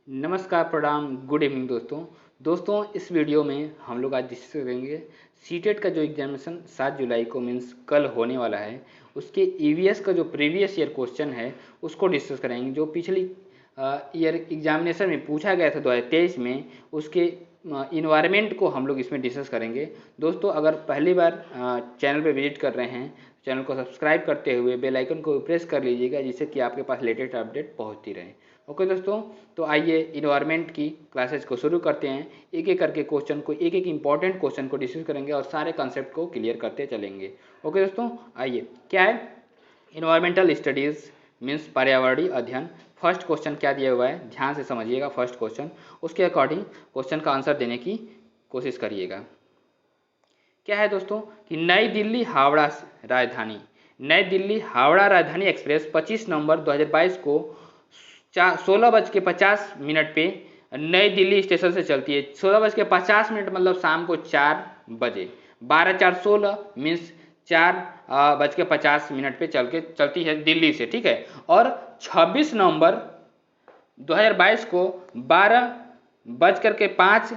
नमस्कार, प्रणाम, good evening दोस्तों इस वीडियो में हम लोग आज डिस्कस करेंगे सीटेट का जो एग्जामिनेशन 7 जुलाई को मीन्स कल होने वाला है उसके ईवीएस का जो प्रीवियस ईयर क्वेश्चन है उसको डिस्कस करेंगे। जो पिछली ईयर एग्जामिनेशन में पूछा गया था 2023 में, उसके इन्वायरमेंट को हम लोग इसमें डिस्कस करेंगे। दोस्तों अगर पहली बार चैनल पे विजिट कर रहे हैं, चैनल को सब्सक्राइब करते हुए बेल आइकन को प्रेस कर लीजिएगा, जिससे कि आपके पास लेटेस्ट अपडेट पहुंचती रहे। ओके दोस्तों, तो आइए इन्वायरमेंट की क्लासेज को शुरू करते हैं। एक एक करके क्वेश्चन को, एक एक इंपॉर्टेंट क्वेश्चन को डिस्कस करेंगे और सारे कंसेप्ट को क्लियर करते चलेंगे। ओके दोस्तों, आइए क्या है इन्वायरमेंटल स्टडीज़ मीन्स पर्यावरणीय अध्ययन। फर्स्ट क्वेश्चन क्या दिया हुआ है, ध्यान से समझिएगा फर्स्ट क्वेश्चन, उसके अकॉर्डिंग क्वेश्चन का आंसर देने की कोशिश करिएगा। क्या है दोस्तों कि नई दिल्ली हावड़ा राजधानी, नई दिल्ली हावड़ा राजधानी एक्सप्रेस 25 नवंबर 2022 को 16:50 पे नई दिल्ली स्टेशन से चलती है। 16:50 मतलब शाम को 4 बजे। 12:04 मीन्स 4:50 पे चलती है दिल्ली से, ठीक है। और 26 नवंबर 2022 को 12:05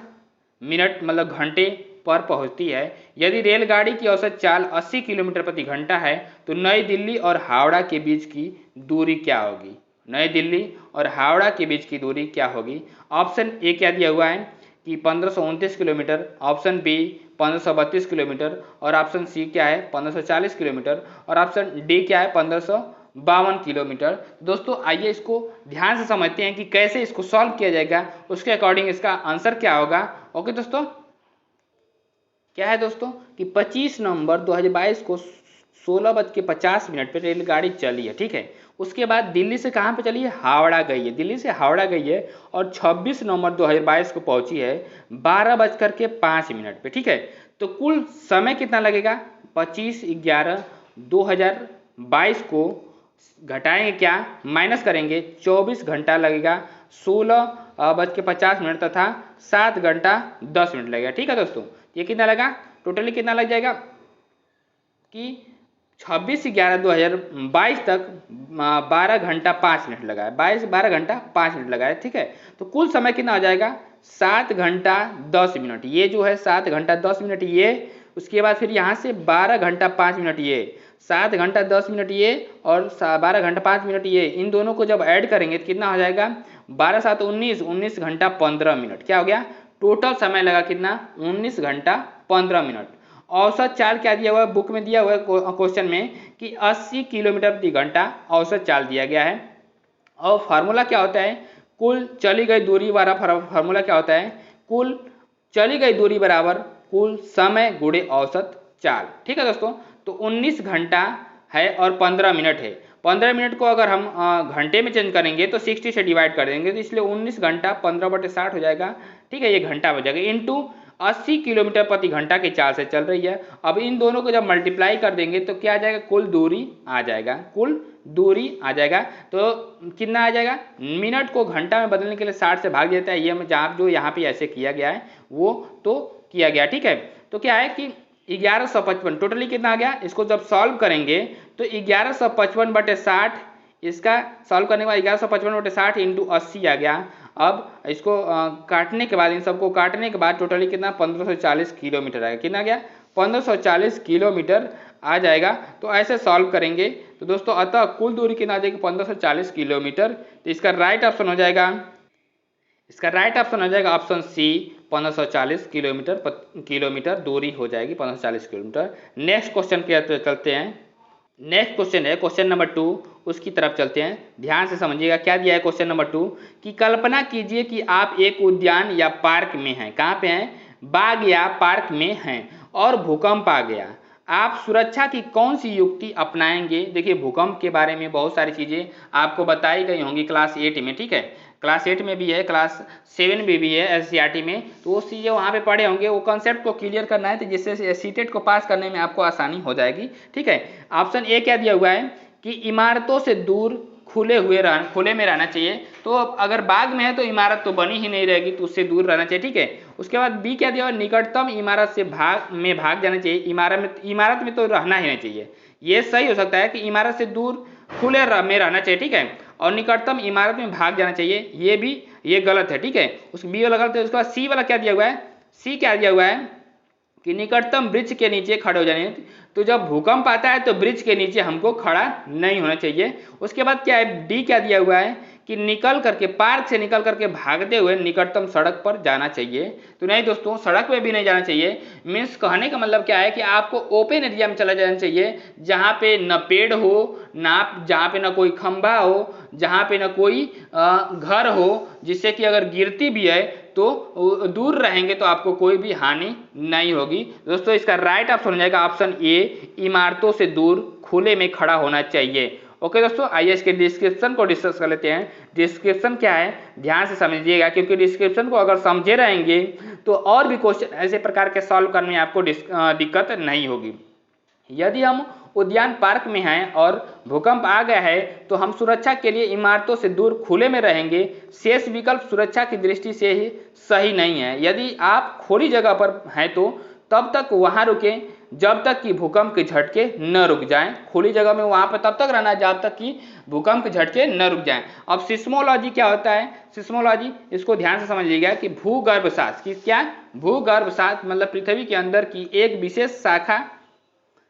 मतलब घंटे पर पहुंचती है। यदि रेलगाड़ी की औसत चाल 80 किलोमीटर प्रति घंटा है तो नई दिल्ली और हावड़ा के बीच की दूरी क्या होगी? नई दिल्ली और हावड़ा के बीच की दूरी क्या होगी? ऑप्शन ए क्या दिया हुआ है कि 1529 किलोमीटर, ऑप्शन बी 1532 किलोमीटर, और ऑप्शन सी क्या है 1540 किलोमीटर, और ऑप्शन डी क्या है 1552 किलोमीटर। दोस्तों आइए इसको ध्यान से समझते हैं कि कैसे इसको सॉल्व किया जाएगा, उसके अकॉर्डिंग इसका आंसर क्या होगा। ओके दोस्तों, क्या है दोस्तों कि 25 नवंबर 2022 को 16:50 पे रेलगाड़ी चली है, ठीक है। उसके बाद दिल्ली से कहाँ पे चली है? हावड़ा गई है, दिल्ली से हावड़ा गई है और 26 नवंबर 2022 को पहुंची है 12:05 पे, ठीक है। तो कुल समय कितना लगेगा? 25/11/2022 को घटाएंगे क्या, माइनस करेंगे, 24 घंटा लगेगा, 16:50 तथा 7 घंटा 10 मिनट लगेगा, ठीक है दोस्तों। ये कितना लगा, टोटली कितना लग जाएगा कि 26/11/2022 तक 12 घंटा 5 मिनट लगा है, 12 घंटा 5 मिनट लगा है, ठीक है। तो कुल समय कितना हो जाएगा? 7 घंटा 10 मिनट, ये जो है 7 घंटा 10 मिनट ये, उसके बाद फिर यहाँ से 12 घंटा 5 मिनट ये, 7 घंटा 10 मिनट ये और 12 घंटा 5 मिनट ये, इन दोनों को जब ऐड करेंगे तो कितना हो जाएगा? 12 7 19, 19 घंटा 15 मिनट। क्या हो गया? टोटल समय लगा कितना? 19 घंटा 15 मिनट। औसत चाल क्या दिया हुआ है? बुक में दिया हुआ है क्वेश्चन में कि 80 किलोमीटर प्रति घंटा औसत चाल दिया गया है। और फार्मूला क्या होता है? कुल चली गई दूरी वाला फार्मूला क्या होता है? कुल चली गई दूरी बराबर कुल समय गुणे औसत चाल, ठीक है दोस्तों। तो 19 घंटा है और 15 मिनट है। 15 मिनट को अगर हम घंटे में चेंज करेंगे तो 60 से डिवाइड कर देंगे, तो इसलिए 19 घंटा 15/60 हो जाएगा, ठीक है। ये घंटा हो जाएगा इंटू 80 किलोमीटर प्रति घंटा की चाल से चल रही है। अब इन दोनों को जब मल्टीप्लाई कर देंगे तो क्या आ जाएगा? कुल दूरी आ जाएगा, कुल दूरी आ जाएगा। तो कितना आ जाएगा? मिनट को घंटा में बदलने के लिए 60 से भाग देता है, ये जहाँ जो यहाँ पे ऐसे किया गया है वो तो किया गया, ठीक है। तो क्या है कि 1155 टोटली कितना आ गया? इसको जब सॉल्व करेंगे तो 1155/60, इसका सॉल्व करने के बाद 1155/60 इंटू 80 आ गया। अब इसको काटने के बाद, इन सबको काटने के बाद टोटली कितना? 1540 किलोमीटर आएगा। कितना गया? 1540 किलोमीटर आ जाएगा। तो ऐसे सॉल्व करेंगे तो दोस्तों अतः कुल दूरी कितना आ जाएगी? 1540 किलोमीटर। तो इसका राइट ऑप्शन हो जाएगा, इसका राइट ऑप्शन हो जाएगा ऑप्शन सी, 1540 किलोमीटर दूरी हो जाएगी, 1540 किलोमीटर। नेक्स्ट क्वेश्चन की तरफ चलते हैं। नेक्स्ट क्वेश्चन है क्वेश्चन नंबर 2, उसकी तरफ चलते हैं। ध्यान से समझिएगा क्या दिया है क्वेश्चन नंबर 2 कि कल्पना कीजिए कि आप एक उद्यान या पार्क में हैं। कहाँ पे हैं? बाग या पार्क में हैं और भूकंप आ गया। आप सुरक्षा की कौन सी युक्ति अपनाएंगे? देखिए भूकंप के बारे में बहुत सारी चीज़ें आपको बताई गई होंगी क्लास 8 में, ठीक है। क्लास 8 में भी है, क्लास 7 में भी है एससीईआरटी में, तो वो चीज़ें वहाँ पे पढ़े होंगे। वो कॉन्सेप्ट को क्लियर करना है तो जिससे सीटेट को पास करने में आपको आसानी हो जाएगी, ठीक है। ऑप्शन ए क्या दिया हुआ है कि इमारतों से दूर खुले में रहना चाहिए। तो अगर बाग में है तो इमारत तो बनी ही नहीं रहेगी, तो उससे दूर रहना चाहिए, ठीक है। उसके बाद बी क्या दिया हुआ? निकटतम इमारत से भाग जाना चाहिए। इमारत में तो रहना ही नहीं चाहिए। ये सही हो सकता है कि इमारत से दूर खुले में रहना चाहिए, ठीक है। और निकटतम इमारत में भाग जाना चाहिए, ये भी ये गलत है, ठीक है, उस बी वाला गलत है। उसके बाद सी वाला क्या दिया हुआ है, सी क्या दिया हुआ है कि निकटतम वृक्ष के नीचे खड़े हो जाने। तो जब भूकंप आता है तो वृक्ष के नीचे हमको खड़ा नहीं होना चाहिए। उसके बाद क्या है, डी क्या दिया हुआ है कि निकल करके पार्क से निकल करके भागते हुए निकटतम सड़क पर जाना चाहिए। तो नहीं दोस्तों, सड़क पे भी नहीं जाना चाहिए। मीन्स कहने का मतलब क्या है कि आपको ओपन एरिया में चला जाना चाहिए, जहाँ पे न पेड़ हो, ना जहाँ पे न कोई खंभा हो, जहाँ पे न कोई घर हो, जिससे कि अगर गिरती भी है तो दूर रहेंगे तो आपको कोई भी हानि नहीं होगी। दोस्तों इसका राइट ऑप्शन हो जाएगा ऑप्शन ए, इमारतों से दूर खुले में खड़ा होना चाहिए। ओके दोस्तों, आइए इसके डिस्क्रिप्शन को डिस्कस कर लेते हैं। डिस्क्रिप्शन क्या है ध्यान से समझिएगा, क्योंकि डिस्क्रिप्शन को अगर समझे रहेंगे तो और भी क्वेश्चन ऐसे प्रकार के सॉल्व करने में आपको दिक्कत नहीं होगी। यदि हम उद्यान पार्क में हैं और भूकंप आ गया है तो हम सुरक्षा के लिए इमारतों से दूर खुले में रहेंगे। शेष विकल्प सुरक्षा की दृष्टि से ही सही नहीं है। यदि आप खुली जगह पर हैं तो तब तक वहां रुकें जब तक कि भूकंप के झटके न रुक जाएं। खुली जगह में वहां पर तब तक रहना जब तक कि भूकंप के झटके न रुक जाएं। अब सिस्मोलॉजी क्या होता है, सिस्मोलॉजी इसको ध्यान से समझिएगा कि भूगर्भशास्त्र की क्या, भूगर्भशास्त्र मतलब पृथ्वी के अंदर की एक विशेष शाखा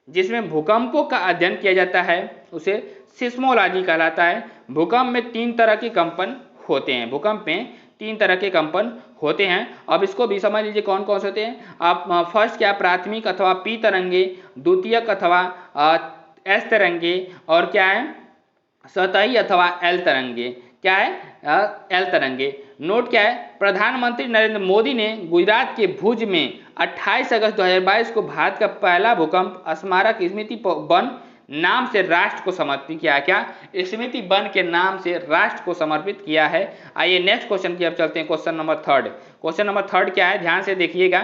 जिसमें भूकंपों का अध्ययन किया जाता है उसे सिस्मोलॉजी कहलाता है। भूकंप में 3 तरह के कंपन होते हैं, भूकंप में 3 तरह के कंपन होते हैं। अब इसको भी समझ लीजिए कौन कौन से होते हैं। आप फर्स्ट क्या, प्राथमिक अथवा पी तरंगे, द्वितीयक अथवा एस तरंगे, और क्या है सतही अथवा एल तरंगे। क्या है एल तरंगे। नोट क्या है, प्रधानमंत्री नरेंद्र मोदी ने गुजरात के भुज में 28 अगस्त 2022 को भारत का पहला भूकंप स्मारक स्मृति वन नाम से राष्ट्र को समर्पित किया। क्या, स्मृति वन के नाम से राष्ट्र को समर्पित किया है। आइए नेक्स्ट क्वेश्चन की अब चलते हैं, क्वेश्चन नंबर 3। क्वेश्चन नंबर 3 क्या है, ध्यान से देखिएगा।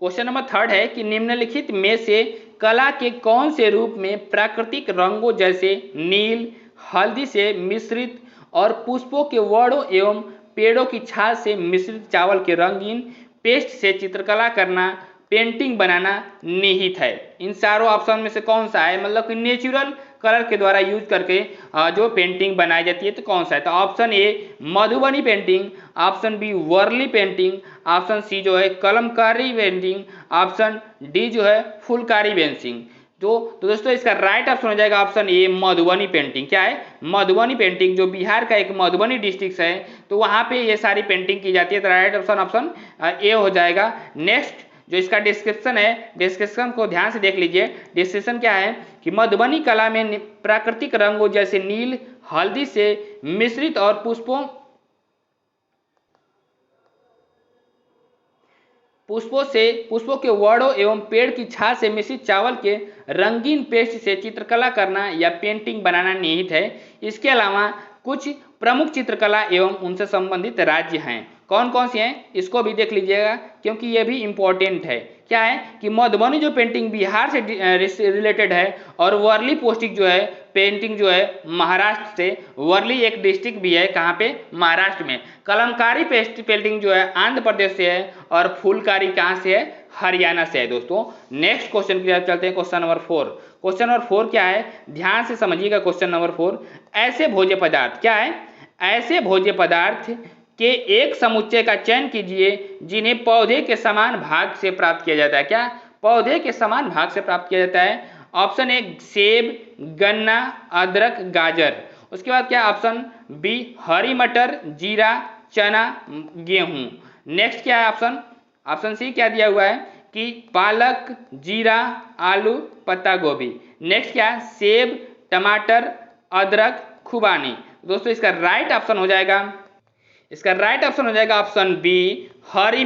क्वेश्चन नंबर 3 है कि निम्नलिखित में से कला के कौन से रूप में प्राकृतिक रंगों जैसे नील, हल्दी से मिश्रित और पुष्पों के वड़ों एवं पेड़ों की छाल से मिश्रित चावल के रंगीन पेस्ट से चित्रकला करना, पेंटिंग बनाना निहित है। इन चारों ऑप्शन में से कौन सा है, मतलब कि नेचुरल कलर के द्वारा यूज करके जो पेंटिंग बनाई जाती है तो कौन सा है। तो option A Madhubani painting, option B Warli painting, option C जो है कलमकारी पेंटिंग, ऑप्शन डी जो है फुलकारी पेंटिंग। तो दोस्तों इसका राइट ऑप्शन हो जाएगा ऑप्शन ए मधुबनी पेंटिंग। क्या है, मधुबनी पेंटिंग, जो बिहार का एक मधुबनी डिस्ट्रिक्ट है तो वहाँ पे ये सारी पेंटिंग की जाती है। तो राइट ऑप्शन ऑप्शन ए हो जाएगा। नेक्स्ट जो इसका डिस्क्रिप्शन है, डिस्क्रिप्शन को ध्यान से देख लीजिए। डिस्क्रिप्शन क्या है कि मधुबनी कला में प्राकृतिक रंगों जैसे नील, हल्दी से मिश्रित और पुष्पों के वड़ों एवं पेड़ की छाल से मिश्रित चावल के रंगीन पेस्ट से चित्रकला करना या पेंटिंग बनाना निहित है। इसके अलावा कुछ प्रमुख चित्रकला एवं उनसे संबंधित राज्य हैं। कौन कौन से हैं इसको भी देख लीजिएगा, क्योंकि ये भी इम्पोर्टेंट है। क्या है कि मधुबनी जो पेंटिंग बिहार से रिलेटेड है और वर्ली पोस्टिंग जो है पेंटिंग जो है महाराष्ट्र से। वर्ली एक डिस्ट्रिक्ट भी है, कहाँ पे, महाराष्ट्र में। कलमकारी पेंटिंग जो है आंध्र प्रदेश से है और फुलकारी कहाँ से है, हरियाणा से है। दोस्तों नेक्स्ट क्वेश्चन की तरफ चलते हैं, क्वेश्चन नंबर 4। क्वेश्चन नंबर 4 क्या है, ध्यान से समझिएगा। क्वेश्चन नंबर 4, ऐसे भोज्य पदार्थ, क्या है, ऐसे भोज्य पदार्थ के एक समुच्चय का चयन कीजिए जिन्हें पौधे के समान भाग से प्राप्त किया जाता है। क्या, पौधे के समान भाग से प्राप्त किया जाता है। ऑप्शन ए सेब, गन्ना, अदरक, गाजर। उसके बाद क्या, ऑप्शन बी हरी मटर, जीरा, चना, गेहूं। नेक्स्ट क्या है ऑप्शन सी क्या दिया हुआ है कि पालक, जीरा, आलू, पत्ता गोभी। नेक्स्ट क्या है, सेब, टमाटर, अदरक, खुबानी। दोस्तों इसका राइट ऑप्शन हो जाएगा ऑप्शन बी हरी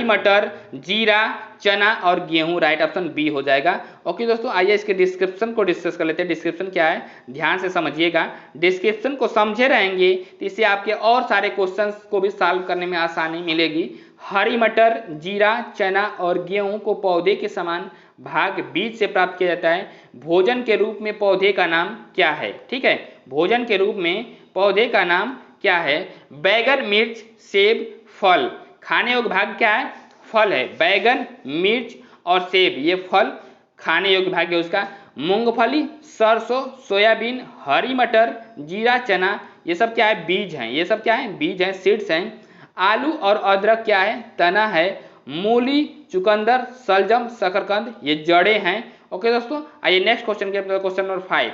मटर, जीरा, चना और गेहूं। राइट ऑप्शन बी हो जाएगा। ओके दोस्तों, आइए इसके डिस्क्रिप्शन को डिस्कस कर लेते हैं। डिस्क्रिप्शन क्या है ध्यान से समझिएगा। डिस्क्रिप्शन को समझे रहेंगे तो इससे आपके और सारे क्वेश्चंस को भी सॉल्व करने में आसानी मिलेगी। हरी मटर, जीरा, चना और गेहूं को पौधे के समान भाग बीज से प्राप्त किया जाता है। भोजन के रूप में पौधे का नाम क्या है, ठीक है, भोजन के रूप में पौधे का नाम क्या है, बैगन, मिर्च, सेब, फल। खाने योग्य भाग क्या है, फल है। बैगन, मिर्च और सेब ये फल खाने योग्य भाग है उसका। मूंगफली, सरसों, सोयाबीन, हरी मटर, जीरा, चना ये सब क्या है, बीज हैं, ये सब क्या है, बीज हैं, सीड्स हैं। आलू और अदरक क्या है, तना है। मूली, चुकंदर, सलजम, शकरकंद ये जड़ें हैं। ओके दोस्तों, आइए नेक्स्ट क्वेश्चन के क्वेश्चन नंबर 5।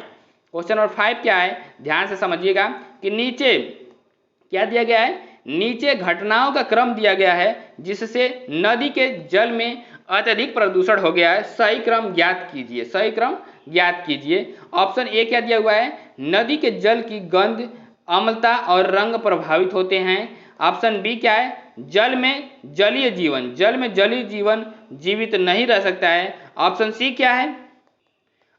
क्वेश्चन नंबर 5 क्या है, ध्यान से समझिएगा कि नीचे क्या दिया गया है, नीचे घटनाओं का क्रम दिया गया है जिससे नदी के जल में अत्यधिक प्रदूषण हो गया है। सही क्रम ज्ञात कीजिए, सही क्रम ज्ञात कीजिए। ऑप्शन ए क्या दिया हुआ है, नदी के जल की गंध, अम्लता और रंग प्रभावित होते हैं। ऑप्शन बी क्या है, जल में जलीय जीवन, जल में जलीय जीवन जीवित नहीं रह सकता है। ऑप्शन सी क्या है,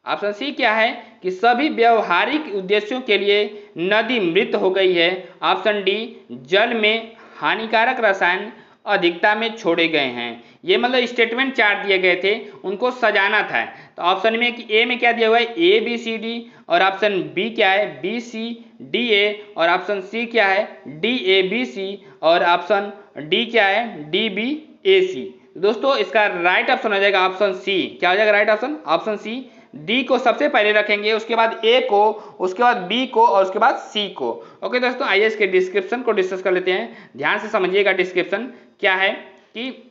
ऑप्शन सी क्या है कि सभी व्यवहारिक उद्देश्यों के लिए नदी मृत हो गई है। ऑप्शन डी, जल में हानिकारक रसायन अधिकता में छोड़े गए हैं। ये मतलब स्टेटमेंट 4 दिए गए थे, उनको सजाना था। तो ऑप्शन में कि ए में क्या दिया हुआ है, ए बी सी डी, और ऑप्शन बी क्या है, बी सी डी ए, और ऑप्शन सी क्या है, डी ए बी सी, और ऑप्शन डी क्या है, डी बी ए सी। दोस्तों इसका राइट ऑप्शन हो जाएगा ऑप्शन सी। क्या हो जाएगा right option, option C. D को सबसे पहले रखेंगे, उसके बाद ए को, उसके बाद बी को, और उसके बाद सी को। ओके दोस्तों, आइए इसके डिस्क्रिप्शन को डिस्कस कर लेते हैं। ध्यान से समझिएगा डिस्क्रिप्शन क्या है कि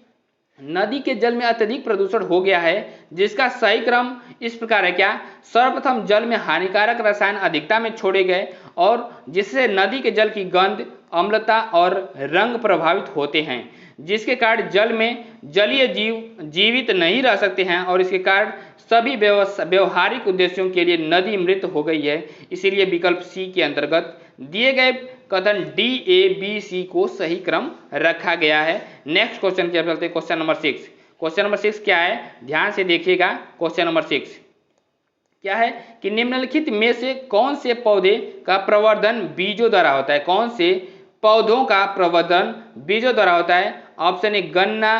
नदी के जल में अत्यधिक प्रदूषण हो गया है, जिसका सही क्रम इस प्रकार है। क्या, सर्वप्रथम जल में हानिकारक रसायन अधिकता में छोड़े गए और जिससे नदी के जल की गंध, अम्लता और रंग प्रभावित होते हैं, जिसके कारण जल में जलीय जीव जीवित नहीं रह सकते हैं और इसके कारण सभी व्यवहारिक उद्देश्यों के लिए नदी मृत हो गई है। इसीलिए विकल्प सी के अंतर्गत दिए गए कथन डी ए बी सी को सही क्रम रखा गया है। नेक्स्ट क्वेश्चन की चलते हैं, क्वेश्चन नंबर 6। क्वेश्चन नंबर 6 क्या है, ध्यान से देखिएगा। क्वेश्चन नंबर 6 क्या है कि निम्नलिखित में से कौन से पौधे का प्रवर्धन बीजों द्वारा होता है, कौन से पौधों का प्रवर्धन बीजों द्वारा होता है। ऑप्शन ए गन्ना,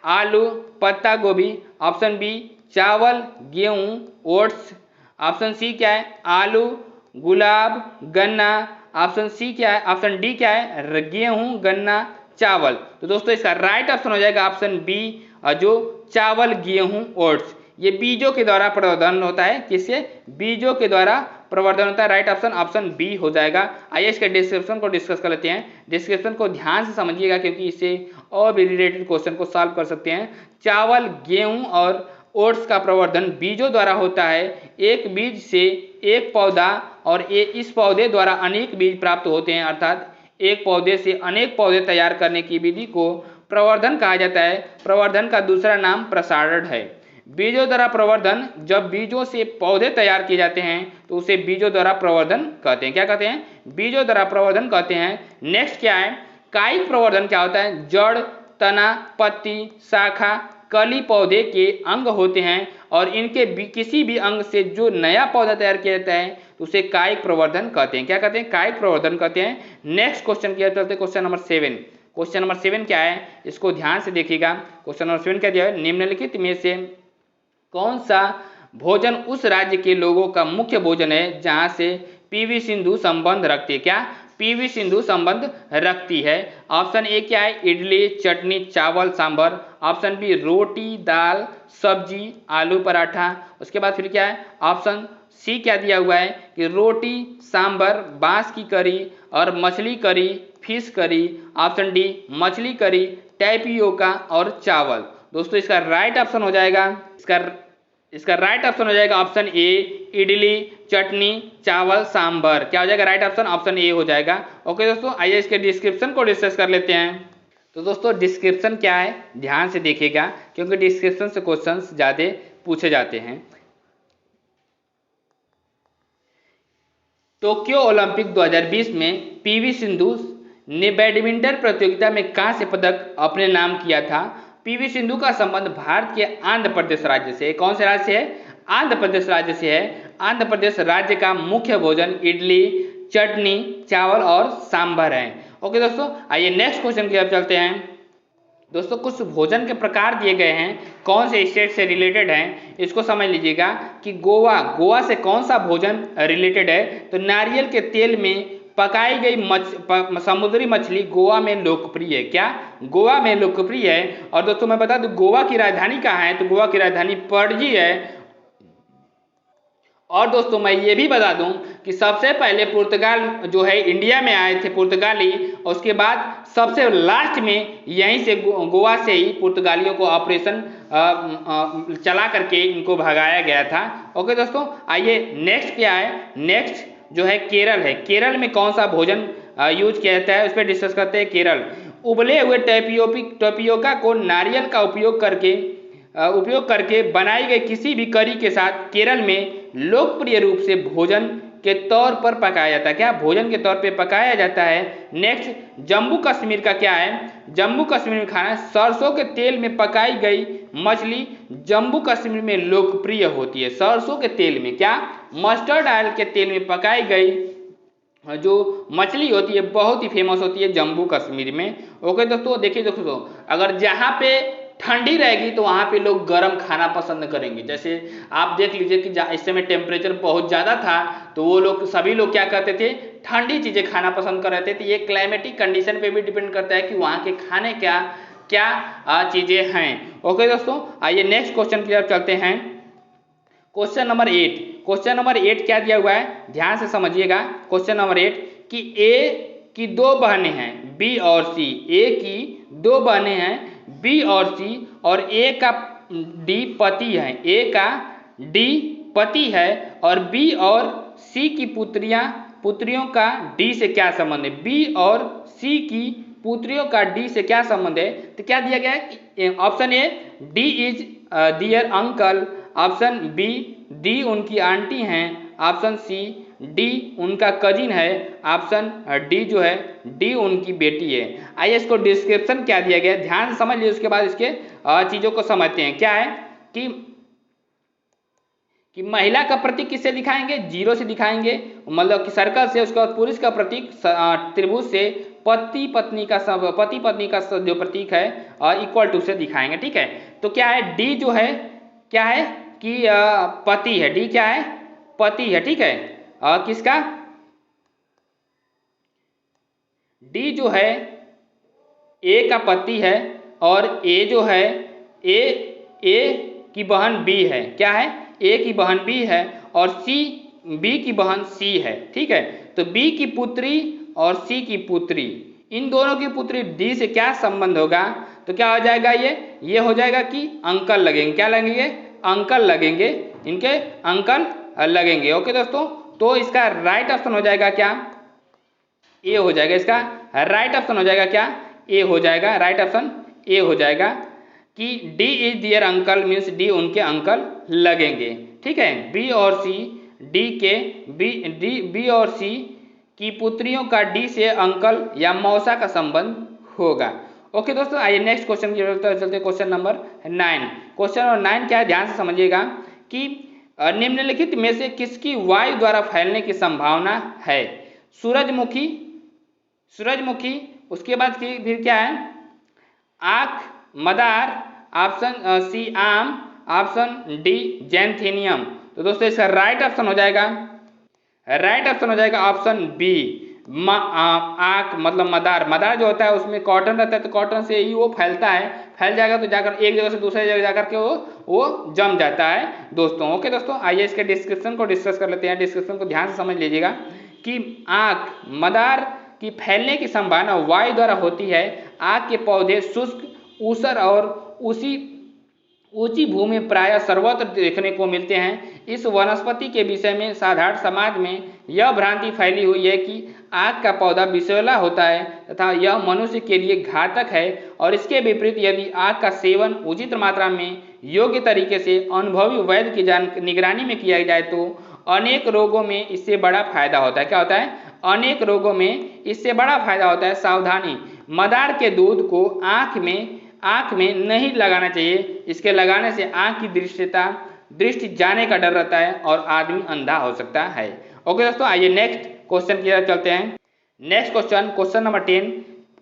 आलू, पत्ता गोभी। ऑप्शन बी चावल, गेहूं, ओट्स। ऑप्शन सी क्या है, आलू, गुलाब, गन्ना। ऑप्शन सी क्या है, ऑप्शन डी क्या है, गेहूं, गन्ना, चावल। तो दोस्तों इसका राइट ऑप्शन हो जाएगा ऑप्शन बी, जो चावल, गेहूं, ओट्स। ये बीजों के द्वारा प्रवर्धन होता है, किससे, बीजों के द्वारा प्रवर्धन होता है। राइट ऑप्शन ऑप्शन बी हो जाएगा। आइए इसके डिस्क्रिप्शन को डिस्कस कर लेते हैं। डिस्क्रिप्शन को ध्यान से समझिएगा क्योंकि इससे और भी रिलेटेड क्वेश्चन को सॉल्व कर सकते हैं। चावल, गेहूं और ओट्स का प्रवर्धन बीजों द्वारा होता है। एक बीज से एक पौधा और इस पौधे द्वारा अनेक बीज प्राप्त होते हैं, अर्थात एक पौधे से अनेक पौधे तैयार करने की विधि को प्रवर्धन कहा जाता है। प्रवर्धन का दूसरा नाम प्रसारण है। बीजों द्वारा प्रवर्धन, जब बीजों से पौधे तैयार किए जाते हैं तो उसे बीजों द्वारा प्रवर्धन कहते हैं। क्या कहते हैं, बीजों द्वारा प्रवर्धन कहते हैं। नेक्स्ट क्या है, कायिक प्रवर्धन क्या होता है, जड़, तना, पत्ती, शाखा, कली पौधे के अंग होते हैं और इनके किसी भी अंग से जो नया पौधा तैयार किया जाता है तो उसे कायिक प्रवर्धन कहते हैं। क्या कहते हैं, कायिक प्रवर्धन कहते हैं। नेक्स्ट क्वेश्चन की चलते हैं, क्वेश्चन नंबर 7। क्वेश्चन नंबर 7 क्या है, इसको ध्यान से देखिएगा। क्वेश्चन नंबर 7 क्या दिया है, निम्नलिखित में से कौन सा भोजन उस राज्य के लोगों का मुख्य भोजन है जहां से पीवी सिंधु संबंध रखती है। क्या, पीवी सिंधु संबंध रखती है। ऑप्शन ए क्या है, इडली, चटनी, चावल, सांभर। ऑप्शन बी रोटी, दाल, सब्जी, आलू पराठा। उसके बाद फिर क्या है, ऑप्शन सी क्या दिया हुआ है कि रोटी, सांभर, बांस की करी और मछली करी, फिश करी। ऑप्शन डी मछली करी, टैपियोका और चावल। दोस्तों इसका राइट ऑप्शन हो जाएगा, इसका राइट ऑप्शन हो जाएगा ऑप्शन ए, इडली, चटनी, चावल, सांभर। क्या हो जाएगा राइट ऑप्शन, ऑप्शन ए हो जाएगा। ओके दोस्तों, आइए इसके डिस्क्रिप्शन को डिस्कस कर लेते हैं। तो दोस्तों डिस्क्रिप्शन क्या है, ध्यान से देखिएगा क्योंकि डिस्क्रिप्शन से क्वेश्चंस ज़्यादा पूछे जाते हैं। टोक्यो ओलंपिक 2020 में पीवी सिंधु ने बैडमिंटन प्रतियोगिता में कांस्य पदक अपने नाम किया था। पीवी सिंधु का संबंध भारत के आंध्र प्रदेश राज्य से, कौन से राज्य से है, आंध्र प्रदेश राज्य से है। आंध्र प्रदेश राज्य का मुख्य भोजन इडली, चटनी, चावल और सांभर है। ओके दोस्तों, आइए नेक्स्ट क्वेश्चन की तरफ चलते हैं। दोस्तों कुछ भोजन के प्रकार दिए गए हैं, कौन से स्टेट से रिलेटेड हैं, इसको समझ लीजिएगा कि गोवा से कौन सा भोजन रिलेटेड है। तो नारियल के तेल में पकाई गई समुद्री मछली गोवा में लोकप्रिय है। क्या, गोवा में लोकप्रिय है। और दोस्तों मैं बता दूं गोवा की राजधानी कहाँ है, तो गोवा की राजधानी पणजी है। और दोस्तों मैं ये भी बता दूं कि सबसे पहले पुर्तगाल जो है इंडिया में आए थे पुर्तगाली, और उसके बाद सबसे लास्ट में यहीं से गोवा से ही पुर्तगालियों को ऑपरेशन चला करके इनको भगाया गया था। ओके दोस्तों, आइए नेक्स्ट क्या है, नेक्स्ट जो है केरल है। केरल में कौन सा भोजन यूज किया जाता है उस पर डिस्कस करते हैं। केरल, उबले हुए टैपियोका को नारियल का उपयोग करके बनाई गई किसी भी करी के साथ केरल में लोकप्रिय रूप से भोजन के तौर पर पकाया जाता है। क्या भोजन के तौर पे पकाया जाता है। नेक्स्ट जम्मू कश्मीर का क्या है, जम्मू कश्मीर में खाना सरसों के तेल में पकाई गई मछली जम्मू कश्मीर में लोकप्रिय होती है। सरसों के तेल में, क्या मस्टर्ड ऑयल के तेल में पकाई गई जो मछली होती है बहुत ही फेमस होती है जम्मू कश्मीर में। ओके दोस्तों, देखिए दोस्तों, अगर जहाँ पे ठंडी रहेगी तो वहाँ पे लोग गर्म खाना पसंद करेंगे। जैसे आप देख लीजिए कि इस समय टेम्परेचर बहुत ज़्यादा था तो वो लोग सभी लोग क्या करते थे, ठंडी चीज़ें खाना पसंद कर रहे थे। तो ये क्लाइमेटिक कंडीशन पे भी डिपेंड करता है कि वहाँ के खाने क्या चीज़ें हैं। ओके दोस्तों, आइए नेक्स्ट क्वेश्चन की तरफ चलते हैं। क्वेश्चन नंबर 8, क्वेश्चन नंबर 8 क्या दिया हुआ है, ध्यान से समझिएगा। क्वेश्चन नंबर 8 कि ए की दो बहनें हैं बी और सी, ए की दो बहनें हैं बी और सी और ए का डी पति है, ए का डी पति है और बी और सी की पुत्रियों का डी से क्या संबंध है। बी और सी की पुत्रियों का डी से क्या संबंध है। तो क्या दिया गया है, option A D is their uncle, option B D उनकी आंटी हैं, ऑप्शन सी डी उनका कजिन है, ऑप्शन डी जो है डी उनकी बेटी है। आइए इसको डिस्क्रिप्शन क्या दिया गया है ध्यान से समझ लीजिए, उसके बाद इसके चीज़ों को समझते हैं। क्या है कि महिला का प्रतीक किससे दिखाएंगे, जीरो से दिखाएंगे, मतलब कि सर्कल से। उसके बाद पुरुष का प्रतीक त्रिभुज से, पति पत्नी का जो प्रतीक है इक्वल टू से दिखाएंगे। ठीक है, तो क्या है डी जो है क्या है कि पति है, डी क्या है पति है। ठीक है, किसका, डी जो है ए का पति है और ए जो है ए की बहन बी है। क्या है, ए की बहन बी है और सी बी की बहन सी है। ठीक है, तो बी की पुत्री और सी की पुत्री, इन दोनों की पुत्री डी से क्या संबंध होगा। तो क्या हो जाएगा, ये हो जाएगा कि अंकल लगेंगे। क्या लगेंगे, अंकल लगेंगे, इनके अंकल लगेंगे। ओके दोस्तों, तो इसका राइट ऑप्शन हो जाएगा क्या, ए हो जाएगा। इसका राइट ऑप्शन हो जाएगा क्या, ए हो जाएगा। राइट ऑप्शन ए हो जाएगा कि D is their uncle means D उनके अंकल लगेंगे। ठीक है, बी और सी बी और सी की पुत्रियों का डी से अंकल या मौसा का संबंध होगा। ओके दोस्तों, आइए नेक्स्ट क्वेश्चन की तरफ चलते हैं। क्वेश्चन नंबर 9, क्वेश्चन नंबर 9 क्या है, ध्यान से समझिएगा कि निम्नलिखित में से किसकी वायु द्वारा फैलने की संभावना है। सूरजमुखी, उसके बाद फिर क्या है, आँख, मदार, ऑप्शन सी आम, ऑप्शन डी जैंथेनियम। तो दोस्तों इसका राइट ऑप्शन हो जाएगा ऑप्शन बी आँख मतलब मदार जो होता है उसमें कॉटन रहता है, तो कॉटन से ही वो फैलता है, फैल जाएगा तो जाकर एक जगह से दूसरे जगह जाकर के वो जम जाता है दोस्तों। ओके दोस्तों, आइए इसके डिस्क्रिप्शन को डिस्कस कर लेते हैं। डिस्क्रिप्शन को ध्यान से समझ लीजिएगा कि आँख, मदार की फैलने की संभावना वायु द्वारा होती है। आँख के पौधे शुष्क, ऊसर और ऊंची भूमि प्रायः सर्वत्र देखने को मिलते हैं। इस वनस्पति के विषय में साधारण समाज में यह भ्रांति फैली हुई है कि आग का पौधा विषैला होता है तथा यह मनुष्य के लिए घातक है, और इसके विपरीत यदि आग का सेवन उचित मात्रा में योग्य तरीके से अनुभवी वैद्य की निगरानी में किया जाए तो अनेक रोगों में इससे बड़ा फायदा होता है। क्या होता है, अनेक रोगों में इससे बड़ा फायदा होता है। सावधानी, मदार के दूध को आँख में नहीं लगाना चाहिए, इसके लगाने से आँख की दृष्टि जाने का डर रहता है और आदमी अंधा हो सकता है। ओके दोस्तों, आइए नेक्स्ट क्वेश्चन की तरफ चलते हैं। नेक्स्ट क्वेश्चन नंबर 10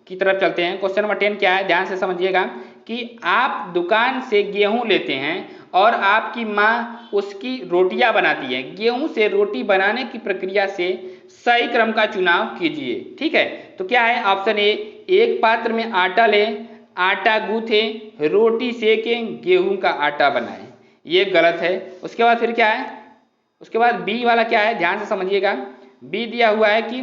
की तरफ चलते हैं। क्वेश्चन नंबर 10 क्या है, ध्यान से समझिएगा कि आप दुकान से गेहूं लेते हैं और आपकी माँ उसकी रोटियां बनाती है। गेहूं से रोटी बनाने की प्रक्रिया से सही क्रम का चुनाव कीजिए। ठीक है, तो क्या है, ऑप्शन ए, एक पात्र में आटा लें, आटा गूथे, रोटी सेकें, गेहूं का आटा बनाएं। ये गलत है। उसके बाद फिर क्या है, उसके बाद बी वाला क्या है, ध्यान से समझिएगा। बी दिया हुआ है कि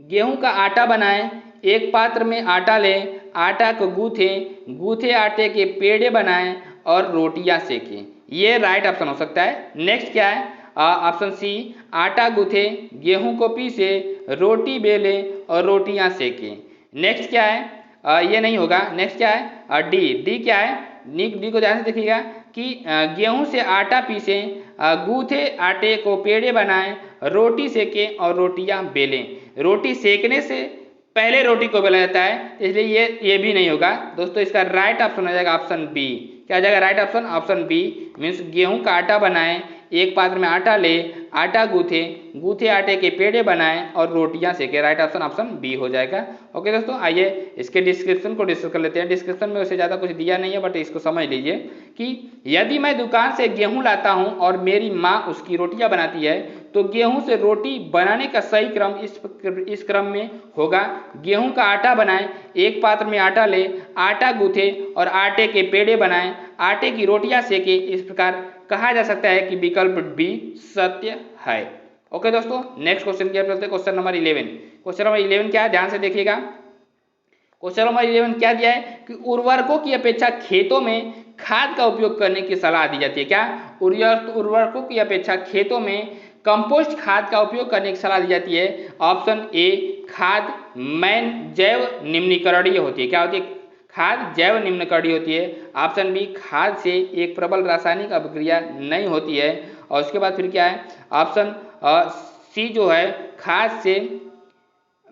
गेहूं का आटा बनाएं, एक पात्र में आटा लें, आटा को गूंथें, गूंथे आटे के पेड़े बनाएं और रोटियां सेकें। ये राइट ऑप्शन हो सकता है। नेक्स्ट क्या है, ऑप्शन सी, आटा गूंथे, गेहूं को पीसे, रोटी बेले और रोटियां सेकें। नेक्स्ट क्या है, ये नहीं होगा। नेक्स्ट क्या है, डी। डी क्या है, डी को ध्यान से देखिएगा कि गेहूं से आटा पीसें, गूंथे आटे को पेड़े बनाएं, रोटी सेकें और रोटियां बेलें। रोटी सेकने से पहले रोटी को बेला जाता है, इसलिए ये भी नहीं होगा दोस्तों। इसका राइट ऑप्शन हो जाएगा ऑप्शन बी। क्या हो जाएगा right option, option B. Means गेहूं का आटा बनाएं, एक पात्र में आटा ले, आटा गूंथे, गूंथे आटे के पेड़े बनाएं और रोटियां सेके। राइट ऑप्शन ऑप्शन बी हो जाएगा। ओके दोस्तों, आइए इसके डिस्क्रिप्शन को डिस्कस कर लेते हैं। डिस्क्रिप्शन में उससे ज़्यादा कुछ दिया नहीं है, बट इसको समझ लीजिए कि यदि मैं दुकान से गेहूं लाता हूं और मेरी माँ उसकी रोटियां बनाती है, तो गेहूं से रोटी बनाने का सही क्रम इस क्रम में होगा। गेहूं का आटा बनाएं, एक पात्र में आटा ले, आटा गूंथे और आटे के पेड़े बनाएं, आटे की रोटियां सेके। इस प्रकार कहा जा सकता है कि विकल्प बी सत्य है। ओके दोस्तों, नेक्स्ट क्वेश्चन की ओर चलते हैं। Question number 11। क्वेश्चन नंबर 11 क्या है, ध्यान से देखिएगा। क्वेश्चन नंबर 11 क्या दिया है कि उर्वरकों की अपेक्षा खेतों में खाद का उपयोग करने की सलाह दी जाती है। क्या, उर्वरकों की अपेक्षा खेतों में कंपोस्ट खाद का उपयोग करने की सलाह दी जाती है। ऑप्शन ए, खाद जैव निम्नीकरणीय होती है। क्या होती है, खाद जैव निम्नीकरणीय होती है। ऑप्शन बी, खाद से एक प्रबल रासायनिक अभिक्रिया नहीं होती है। और उसके बाद फिर क्या है, ऑप्शन सी जो है, खाद से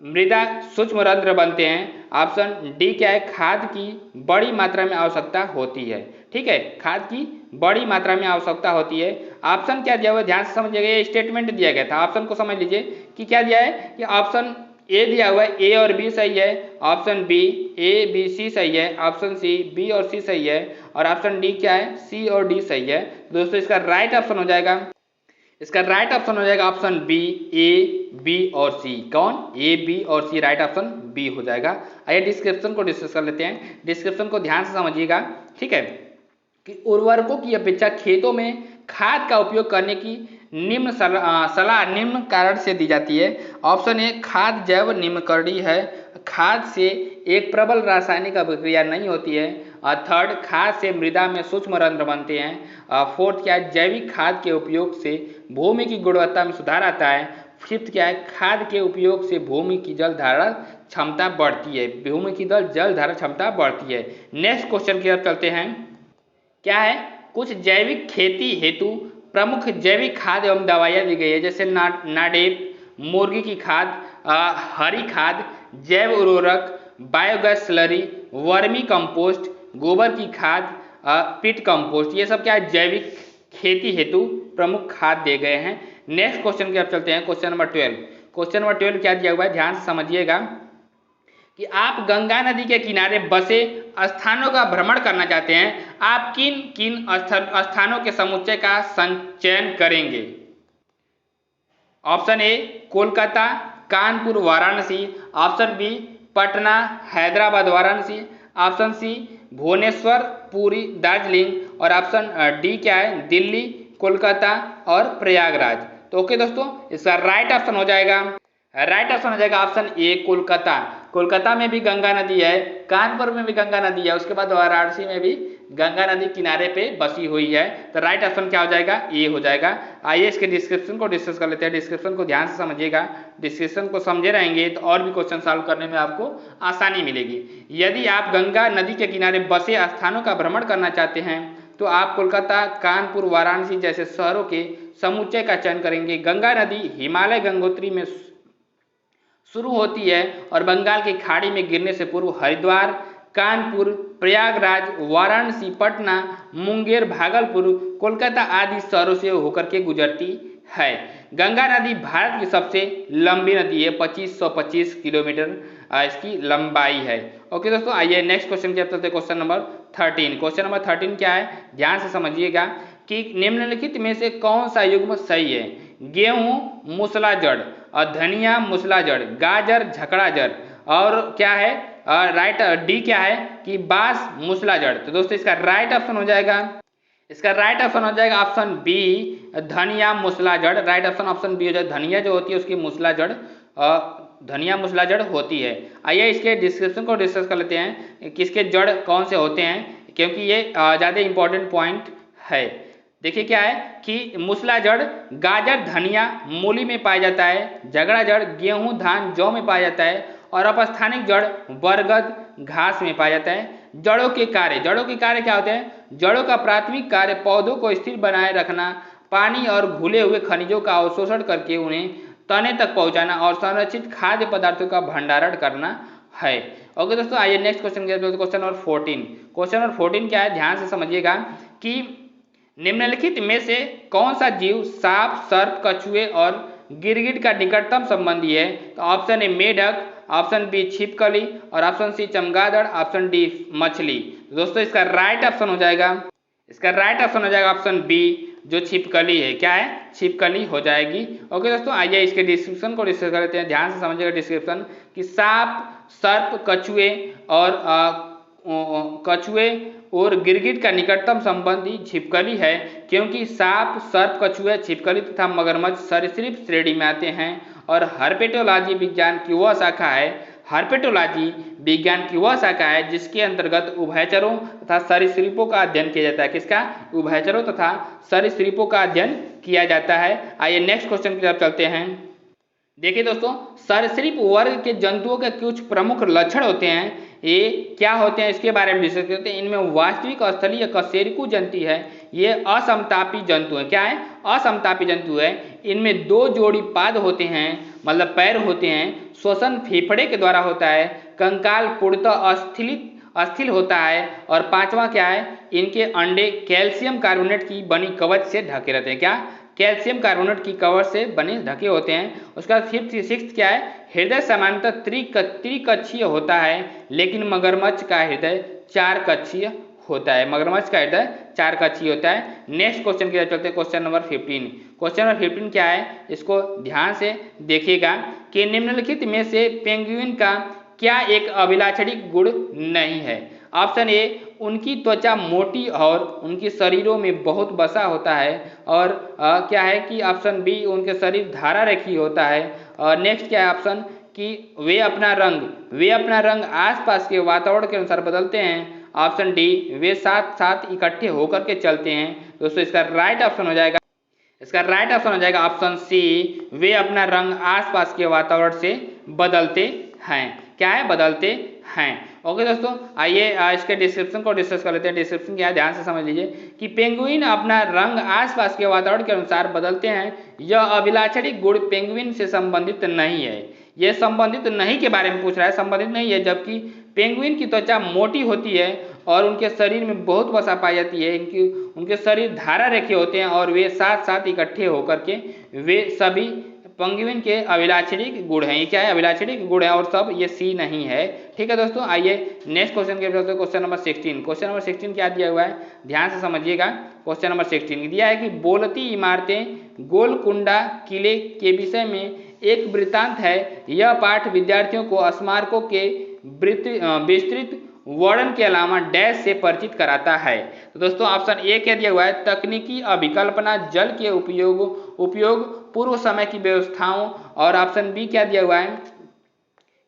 मृदा सूक्ष्म रंध्र बनते हैं। ऑप्शन डी क्या है, खाद की बड़ी मात्रा में आवश्यकता होती है। ठीक है, खाद की बड़ी मात्रा में आवश्यकता होती है। ऑप्शन क्या दिया हुआ है, ध्यान से समझिएगा। ये स्टेटमेंट दिया गया था, ऑप्शन को समझ लीजिए कि क्या दिया है कि ऑप्शन ए दिया हुआ है, ए और बी सही है। Option B, A B C सही है। ऑप्शन सी, बी और सी सही है। और ऑप्शन डी क्या है, सी और डी सही है। दोस्तों इसका राइट ऑप्शन हो जाएगा, इसका राइट ऑप्शन हो जाएगा ऑप्शन बी, ए बी और सी। कौन, ए बी और सी, राइट ऑप्शन बी हो जाएगा। आइए डिस्क्रिप्शन को डिस्कस कर लेते हैं। डिस्क्रिप्शन को ध्यान से समझिएगा। ठीक है, कि उर्वरकों की अपेक्षा खेतों में खाद का उपयोग करने की निम्न सलाह निम्न कारण से दी जाती है। ऑप्शन ए, खाद जैव निम्नीकरणीय है। खाद से एक प्रबल रासायनिक अभिक्रिया नहीं होती है। थर्ड, खाद से मृदा में सूक्ष्म रंध्र बनते हैं। फोर्थ क्या है, जैविक खाद के उपयोग से भूमि की गुणवत्ता में सुधार आता है। फिफ्थ क्या है, खाद के उपयोग से भूमि की जल धारण क्षमता बढ़ती है। भूमि की जल धारण क्षमता बढ़ती है। नेक्स्ट क्वेश्चन की तरफ चलते हैं। क्या है, कुछ जैविक खेती हेतु प्रमुख जैविक खाद एवं दवाइयाँ दी गई है, जैसे नाडेप, मुर्गी की खाद, हरी खाद, जैव उर्वरक, बायोगैस स्लरी, वर्मी कंपोस्ट, गोबर की खाद, पिट कंपोस्ट। ये सब क्या है, जैविक खेती हेतु प्रमुख खाद दिए गए हैं। नेक्स्ट क्वेश्चन की तरफ चलते हैं। Question number 12। क्वेश्चन नंबर 12 क्या दिया हुआ है, ध्यान से समझिएगा कि आप गंगा नदी के किनारे बसे स्थानों का भ्रमण करना चाहते हैं। आप किन किन स्थानों के समुच्चय का चयन करेंगे। Option A, Kolkata, Kanpur, Varanasi. Option B, Patna, Hyderabad, Varanasi. Option C, Bhubaneswar, Puri, Darjeeling. और ऑप्शन डी क्या है, दिल्ली, कोलकाता और प्रयागराज। तो ओके दोस्तों, इसका राइट ऑप्शन हो जाएगा, राइट ऑप्शन हो जाएगा ऑप्शन ए, कोलकाता। कोलकाता में भी गंगा नदी है, कानपुर में भी गंगा नदी है, उसके बाद वाराणसी में भी गंगा नदी किनारे पे बसी हुई है। तो राइट ऑप्शन क्या हो जाएगा, ए हो जाएगा। आइए इसके डिस्क्रिप्शन को डिस्कस कर लेते हैं। डिस्क्रिप्शन को ध्यान से समझिएगा। डिस्क्रिप्शन को समझे रहेंगे तो और भी क्वेश्चन सॉल्व करने में आपको आसानी मिलेगी। यदि आप गंगा नदी के किनारे बसे स्थानों का भ्रमण करना चाहते हैं तो आप कोलकाता, कानपुर, वाराणसी जैसे शहरों के समुच्चय का चयन करेंगे। गंगा नदी हिमालय गंगोत्री में शुरू होती है और बंगाल की खाड़ी में गिरने से पूर्व हरिद्वार, कानपुर, प्रयागराज, वाराणसी, पटना, मुंगेर, भागलपुर, कोलकाता आदि शहरों से होकर के गुजरती है। गंगा नदी भारत की सबसे लंबी नदी है, 2525 किलोमीटर इसकी लंबाई है। ओके दोस्तों, आइए नेक्स्ट क्वेश्चन की तरफ चलते हैं। Question number 13। क्वेश्चन नंबर 13 क्या है, ध्यान से समझिएगा कि निम्नलिखित में से कौन सा युग्म सही है। गेहूं मूसला जड़ और धनिया मूसला जड़, गाजर झकड़ा जड़। और क्या है, राइट डी क्या है कि बांस मूसला जड़। तो दोस्तों इसका राइट ऑप्शन हो जाएगा इसका राइट ऑप्शन हो जाएगा ऑप्शन बी धनिया मूसला जड़। राइट ऑप्शन ऑप्शन बी हो जाएगा, धनिया जो होती है उसकी मूसला जड़ धनिया मूसला जड़ होती है। आइए इसके डिस्क्रिप्शन को डिस्कस कर लेते हैं, किसके जड़ कौन से होते हैं, क्योंकि ये ज़्यादा इंपॉर्टेंट पॉइंट है। देखिए क्या है कि मूसला जड़ गाजर धनिया मूली में पाया जाता है, झगड़ा जड़ गेहूं धान जौ में पाया जाता है, और अपस्थानिक जड़ बरगद घास में पाया जाता है। जड़ों के कार्य क्या होते हैं? जड़ों का प्राथमिक कार्य पौधों को स्थिर बनाए रखना, पानी और घुले हुए खनिजों का अवशोषण करके उन्हें तने तक पहुंचाना और संरक्षित खाद्य पदार्थों का भंडारण करना है। ओके दोस्तों, आइए next question question number 14। Question number 14 क्या है, ध्यान से समझिएगा कि निम्नलिखित में से कौन सा जीव सांप सर्प कछुए और गिरगिट का निकटतम संबंधी है? तो ऑप्शन ए मेढक, ऑप्शन बी छिपकली और ऑप्शन सी चमगादड़, ऑप्शन डी मछली। दोस्तों इसका राइट ऑप्शन हो जाएगा ऑप्शन बी जो छिपकली है। क्या है? छिपकली हो जाएगी। ओके दोस्तों, आइए इसके डिस्क्रिप्शन को डिस्कस कर लेते हैं। ध्यान से समझिएगा डिस्क्रिप्शन कि सांप सर्प कछुए और गिरगिट का निकटतम संबंधी छिपकली है, क्योंकि सांप सर्प कछुए छिपकली तथा मगरमच्छ सरीसृप श्रेणी में आते हैं और हर्पेटोलॉजी विज्ञान की वह शाखा है जिसके अंतर्गत उभयचरों तथा सरीसृपों का अध्ययन किया जाता है। किसका? उभयचरों तथा सरीसृपों का अध्ययन किया जाता है। आइए नेक्स्ट क्वेश्चन की तरफ चलते हैं। देखिए दोस्तों, सरीसृप वर्ग के जंतुओं के कुछ प्रमुख लक्षण होते हैं, ये क्या होते हैं इसके बारे में डिस्कस करते हैं। इनमें वास्तविक स्थलीय कशेरुकी जंतु है, ये असमतापी जंतु है। क्या है? असमतापी जंतु है। इनमें 2 जोड़ी पाद होते हैं, मतलब पैर होते हैं। श्वसन फेफड़े के द्वारा होता है। कंकाल पूर्णतः अस्थिल होता है। और 5वां क्या है, इनके अंडे कैल्शियम कार्बोनेट की बनी कवच से ढके रहते हैं। क्या? कैल्शियम कार्बोनेट की कवच से बने ढके होते हैं। उसका 5th क्या है, हृदय सामान्यतः त्रिकक्षीय होता है, लेकिन मगरमच्छ का हृदय 4 कक्षीय होता है। नेक्स्ट क्वेश्चन की तरफ चलते हैं, क्वेश्चन नंबर 15। क्वेश्चन नंबर 15 क्या है, इसको ध्यान से देखिएगा कि निम्नलिखित में से पेंगुइन का क्या एक अभिलाक्षणिक गुण नहीं है? ऑप्शन ए, उनकी त्वचा मोटी और उनके शरीरों में बहुत वसा होता है। और क्या है कि ऑप्शन बी, उनके शरीर धारा रेखी होता है। और नेक्स्ट क्या है ऑप्शन कि वे अपना रंग आसपास के वातावरण के अनुसार बदलते हैं। ऑप्शन डी, वे साथ साथ इकट्ठे होकर के चलते हैं। दोस्तों इसका राइट ऑप्शन हो जाएगा ऑप्शन सी, वे अपना रंग आसपास के वातावरण से बदलते हैं। क्या है? बदलते हैं। ओके दोस्तों, आइए इसके डिस्क्रिप्शन को डिस्कस कर लेते हैं। डिस्क्रिप्शन क्या है, ध्यान से समझ लीजिए कि पेंगुइन अपना रंग आसपास के वातावरण के अनुसार बदलते हैं। यह अभिलाक्षणिक गुण पेंगुइन से संबंधित नहीं है। यह संबंधित नहीं के बारे में पूछ रहा है, संबंधित नहीं है। जबकि पेंगुइन की त्वचा मोटी होती है और उनके शरीर में बहुत वसा पाई जाती है। उनके शरीर धारा रेखे होते हैं और वे साथ साथ इकट्ठे होकर के वे सभी पेंगुइन के अभिलाक्षणिक गुण हैं। ये क्या है? अभिलाक्षणिक गुण है और सब ये सी नहीं है। ठीक है दोस्तों, आइए नेक्स्ट क्वेश्चन के चलते हैं। Question number 16। क्वेश्चन नंबर 16 क्या दिया हुआ है, ध्यान से समझिएगा। क्वेश्चन नंबर 16 दिया है कि बोलती इमारतें गोलकुंडा किले के विषय में एक वृत्तांत है। यह पाठ विद्यार्थियों को स्मारकों के विस्तृत वर्णन के अलावा डैश से परिचित कराता है। तो दोस्तों ऑप्शन ए क्या दिया हुआ है, तकनीकी अभिकल्पना, जल के उपयोग पूर्व समय की व्यवस्थाओं। और ऑप्शन बी क्या दिया हुआ है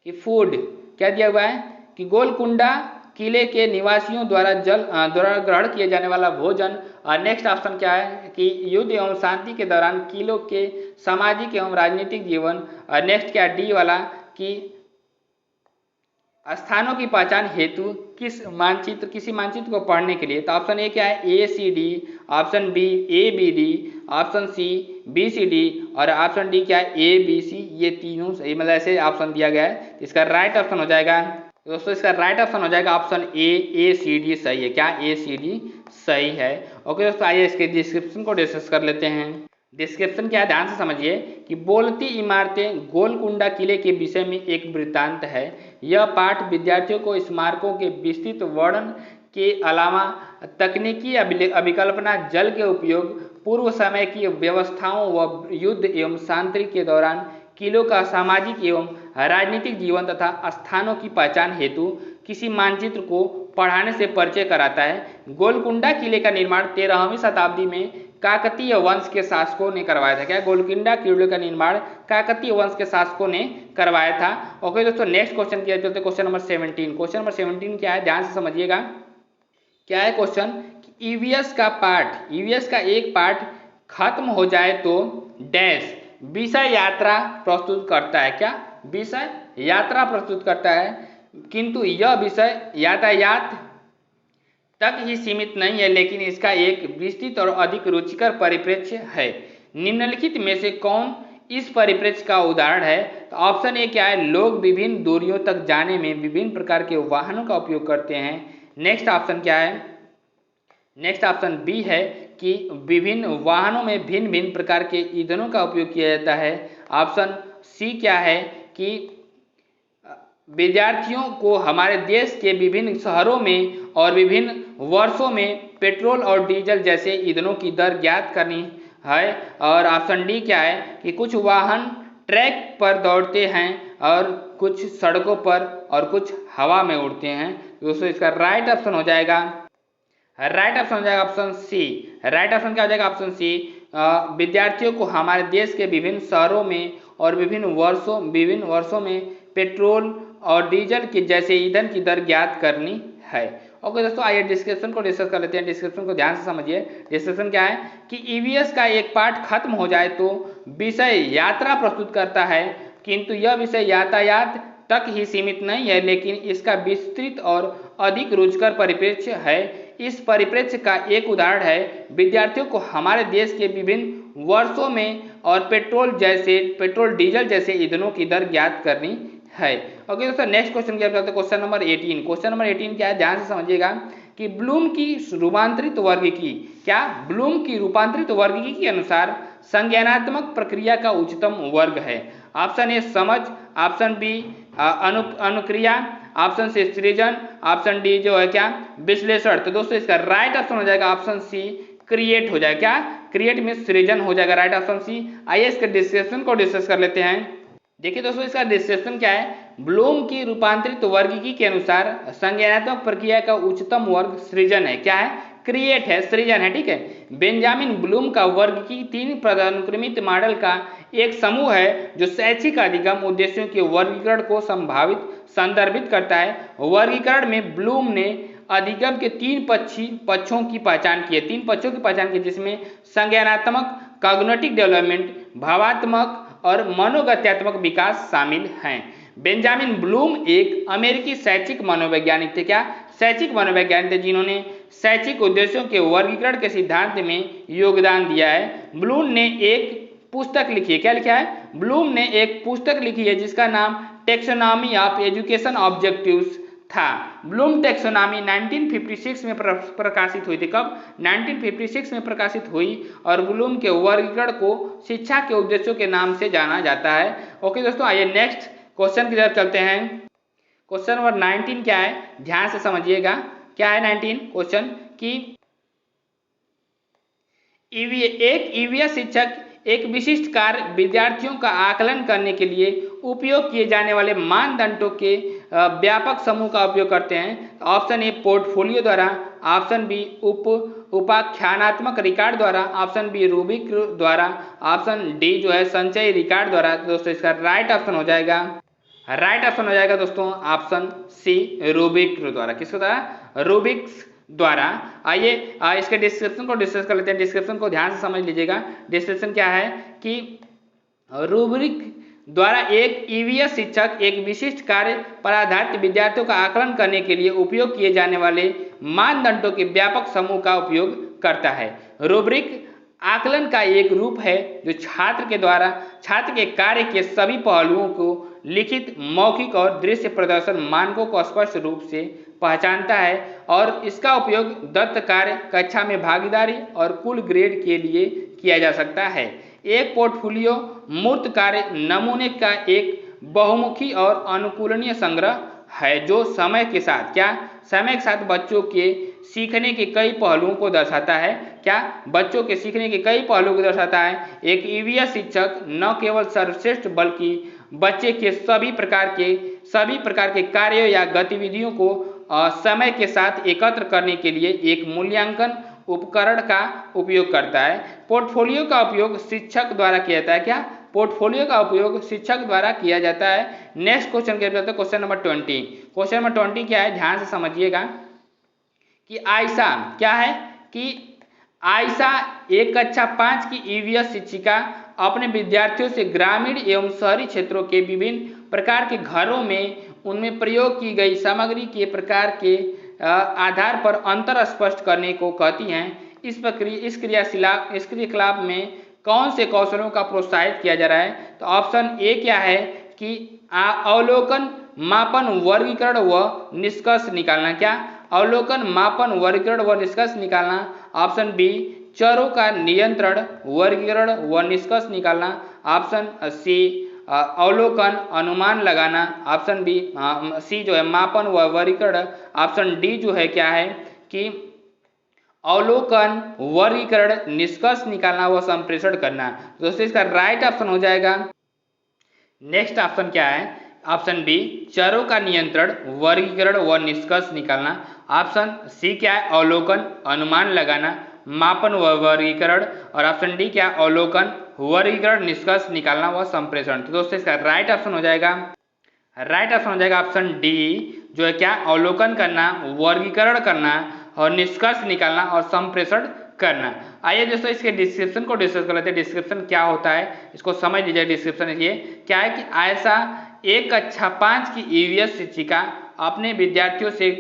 कि फूड। क्या दिया हुआ है कि गोलकुंडा किले के निवासियों द्वारा ग्रहण किए जाने वाला भोजन। और नेक्स्ट ऑप्शन क्या है कि युद्ध एवं शांति के दौरान किलों के सामाजिक एवं राजनीतिक जीवन। और नेक्स्ट क्या डी वाला कि स्थानों की पहचान हेतु किसी मानचित्र को पढ़ने के लिए। तो ऑप्शन ए क्या है, ACD, option B ABD, option C BCD और ऑप्शन डी क्या है, ABC। ये तीनों सही, मतलब ऐसे ऑप्शन दिया गया है। इसका राइट ऑप्शन हो जाएगा दोस्तों, इसका राइट ऑप्शन हो जाएगा ऑप्शन ए, ACD सही है। क्या? ACD सही है। ओके दोस्तों, आइए इसके डिस्क्रिप्शन को डिस्कस कर लेते हैं। डिस्क्रिप्शन क्या है, ध्यान से समझिए कि बोलती इमारतें गोलकुंडा किले के विषय में एक वृत्तांत है। यह पाठ विद्यार्थियों को स्मारकों के विस्तृत वर्णन के अलावा तकनीकी अभिकल्पना, जल के उपयोग, पूर्व समय की व्यवस्थाओं व युद्ध एवं शांति के दौरान किलों का सामाजिक एवं राजनीतिक जीवन तथा स्थानों की पहचान हेतु किसी मानचित्र को पढ़ाने से परिचय कराता है। गोलकुंडा किले का निर्माण 13वीं शताब्दी में काकतीय वंश के शासकों ने करवाया था। क्या? गोलकुंडा किले का निर्माण काकतीय वंश के शासकों ने करवाया था। ओके दोस्तों, नेक्स्ट क्वेश्चन किया चलते क्वेश्चन नंबर 17। क्वेश्चन नंबर 17 क्या है, ध्यान से समझिएगा। क्या है क्वेश्चन? ईवीएस का एक पार्ट खत्म हो जाए तो डैश विषय यात्रा प्रस्तुत करता है। क्या? विषय यात्रा प्रस्तुत करता है, किंतु यह विषय यातायात तक ही सीमित नहीं है, लेकिन इसका एक विस्तृत और अधिक रुचिकर परिप्रेक्ष्य है। निम्नलिखित में से कौन इस परिप्रेक्ष्य का उदाहरण है? तो ऑप्शन ए क्या है, लोग विभिन्न दूरियों तक जाने में विभिन्न प्रकार के वाहनों का उपयोग करते हैं। नेक्स्ट ऑप्शन क्या है? नेक्स्ट ऑप्शन बी है कि विभिन्न वाहनों में भिन्न भिन्न प्रकार के ईंधनों का उपयोग किया जाता है। ऑप्शन सी क्या है कि विद्यार्थियों को हमारे देश के विभिन्न शहरों में और विभिन्न वर्षों में पेट्रोल और डीजल जैसे ईंधनों की दर ज्ञात करनी है। और ऑप्शन डी क्या है कि कुछ वाहन ट्रैक पर दौड़ते हैं और कुछ सड़कों पर और कुछ हवा में उड़ते हैं। दोस्तों इसका राइट ऑप्शन हो जाएगा ऑप्शन सी। राइट ऑप्शन क्या हो जाएगा? Option C. विद्यार्थियों को हमारे देश के विभिन्न शहरों में और विभिन्न वर्षों में पेट्रोल और डीजल की जैसे ईंधन की दर ज्ञात करनी है। ओके दोस्तों, आइए डिस्क्रिप्शन को डिस्कस कर लेते हैं। डिस्क्रिप्शन को ध्यान से समझिए। डिस्क्रिप्शन क्या है कि ईवीएस का एक पार्ट खत्म हो जाए तो विषय यात्रा प्रस्तुत करता है, किंतु यह विषय यातायात तक ही सीमित नहीं है, लेकिन इसका विस्तृत और अधिक रुचिकर परिप्रेक्ष्य है। इस परिप्रेक्ष्य का एक उदाहरण है विद्यार्थियों को हमारे देश के विभिन्न वर्षों में और पेट्रोल डीजल जैसे ईंधनों की दर ज्ञात करनी है। ओके दोस्तों, नेक्स्ट क्वेश्चन क्या करते हैं? Question number 18। क्वेश्चन नंबर 18 क्या है, ध्यान से समझिएगा कि ब्लूम की रूपांतरित वर्गीकी ब्लूम की रूपांतरित वर्गीकी के अनुसार संज्ञानात्मक प्रक्रिया का उच्चतम वर्ग है। ऑप्शन ए समझ, ऑप्शन बी अनुक्रिया, ऑप्शन सी सृजन, ऑप्शन डी जो है क्या विश्लेषण। तो दोस्तों इसका राइट ऑप्शन हो जाएगा ऑप्शन सी क्रिएट हो जाएगा। क्या? क्रिएट में सृजन हो जाएगा। Right option C. आइए इसके डिस्क्रिप्शन को डिस्कस कर लेते हैं। देखिए दोस्तों इसका डिस्क्रिप्शन क्या है, ब्लूम की रूपांतरित वर्गीकी के अनुसार संज्ञानात्मक प्रक्रिया का उच्चतम वर्ग सृजन है। क्या है? क्रिएट है, सृजन है। ठीक है। बेंजामिन ब्लूम का वर्गीकी 3 पदानुक्रमित मॉडल का एक समूह है जो शैक्षिक अधिगम उद्देश्यों के वर्गीकरण को संदर्भित करता है। वर्गीकरण में ब्लूम ने अधिगम के 3 पक्षों की पहचान की है। 3 पक्षों की पहचान की, जिसमें संज्ञानात्मक, कॉग्निटिव डेवलपमेंट, भावात्मक और मनोगत्यात्मक विकास शामिल हैं। बेंजामिन ब्लूम एक अमेरिकी शैक्षिक मनोवैज्ञानिक थे। क्या? शैक्षिक मनोवैज्ञानिक थे, जिन्होंने शैक्षिक उद्देश्यों के वर्गीकरण के सिद्धांत में योगदान दिया है। ब्लूम ने एक पुस्तक लिखी है। क्या लिखा है? ब्लूम ने एक पुस्तक लिखी है जिसका नाम टैक्सोनॉमी ऑफ एजुकेशन ऑब्जेक्टिव्स था। ब्लूम टैक्सोनॉमी 1956 में प्रकाशित हुई थी। कब? 1956 में प्रकाशित हुई और ब्लूम के वर्गीकरण को शिक्षा के उद्देश्यों के नाम से जाना जाता है। ओके दोस्तों, आइए नेक्स्ट क्वेश्चन की तरफ चलते हैं। क्वेश्चन नंबर 19 क्या है, ध्यान से समझिएगा। क्या है 19 क्वेश्चन कि एक ईवीएस शिक्षक एक विशिष्ट कार्य विद्यार्थियों का आकलन करने के लिए उपयोग किए जाने वाले मानदंडों के व्यापक समूह का उपयोग करते हैं। ऑप्शन ए पोर्टफोलियो द्वारा, ऑप्शन बी उपाख्यानात्मक रिकॉर्ड द्वारा, ऑप्शन बी रूबिक द्वारा, ऑप्शन डी जो है संचयी रिकॉर्ड द्वारा। दोस्तों इसका राइट ऑप्शन हो जाएगा दोस्तों ऑप्शन सी रूबिक द्वारा। किसके द्वारा? रूबिक्स द्वारा। आइए इसके डिस्क्रिप्शन को डिस्कस कर लेते हैं। डिस्क्रिप्शन को ध्यान से समझ लीजिएगा। डिस्क्रिप्शन क्या है कि रूब्रिक द्वारा एक ईवीएस शिक्षक एक विशिष्ट कार्य पर आधारित विद्यार्थियों का आकलन करने के लिए उपयोग किए जाने वाले मानदंडों के व्यापक समूह का उपयोग करता है। रूब्रिक आकलन का एक रूप है जो छात्र के कार्य के सभी पहलुओं को लिखित, मौखिक और दृश्य प्रदर्शन मानकों को स्पष्ट रूप से पहचानता है और इसका उपयोग दत्त कार्य, कक्षा में भागीदारी और कुल ग्रेड के लिए किया जा सकता है। एक पोर्टफोलियो मूर्त कार्य नमूने का एक बहुमुखी और अनुकूलनीय संग्रह है जो समय के साथ बच्चों के सीखने के कई पहलुओं को दर्शाता है। क्या? बच्चों के सीखने के कई पहलुओं को दर्शाता है। एक ईवीएस शिक्षक न केवल सर्वश्रेष्ठ बल्कि बच्चे के सभी प्रकार के कार्यों या गतिविधियों को समय के साथ एकत्र करने के लिए एक मूल्यांकन उपकरण का उपयोग करता है। पोर्टफोलियो का उपयोग शिक्षक द्वारा किया जाता है। क्या? पोर्टफोलियो का उपयोग शिक्षक द्वारा किया जाता है। नेक्स्ट क्वेश्चन के चलते क्वेश्चन नंबर 20। क्वेश्चन नंबर 20 क्या है, ध्यान से समझिएगा कि आयशा क्या है कि आयशा एक कक्षा 5 की ईवीएस शिक्षिका अपने विद्यार्थियों से ग्रामीण एवं शहरी क्षेत्रों के विभिन्न प्रकार के घरों में उनमें प्रयोग की गई सामग्री के प्रकार के आधार पर अंतर स्पष्ट करने को कहती हैं। इस क्रियाकलाप में कौन से कौशलों का प्रोत्साहित किया जा रहा है? तो ऑप्शन ए क्या है कि अवलोकन, मापन, वर्गीकरण व निष्कर्ष निकालना। क्या? अवलोकन, मापन, वर्गीकरण व निष्कर्ष निकालना। ऑप्शन बी चरों का नियंत्रण, वर्गीकरण व निष्कर्ष निकालना। ऑप्शन सी अवलोकन, अनुमान लगाना। ऑप्शन बी सी जो है मापन व वर्गीकरण। ऑप्शन डी जो है क्या है कि अवलोकन, वर्गीकरण, निष्कर्ष निकालना व संप्रेषण करना। दोस्तों इसका राइट ऑप्शन हो जाएगा, नेक्स्ट ऑप्शन क्या है, ऑप्शन बी चरों का नियंत्रण, वर्गीकरण व निष्कर्ष निकालना। ऑप्शन सी क्या है, अवलोकन, अनुमान लगाना, मापन व वर्गीकरण। और ऑप्शन डी क्या, अवलोकन, वर्गीकरण, निष्कर्ष निकालना व संप्रेषण। तो दोस्तों इसका राइट ऑप्शन हो जाएगा, राइट ऑप्शन हो जाएगा ऑप्शन डी जो है क्या, अवलोकन करना, वर्गीकरण करना और निष्कर्ष निकालना और संप्रेषण करना। आइए दोस्तों इसके डिस्क्रिप्शन को डिस्कस कर लेते हैं। डिस्क्रिप्शन क्या होता है इसको समझ लीजिए। डिस्क्रिप्शन ये क्या है कि आयशा एक कक्षा 5 की ईवीएस शिक्षिका अपने विद्यार्थियों से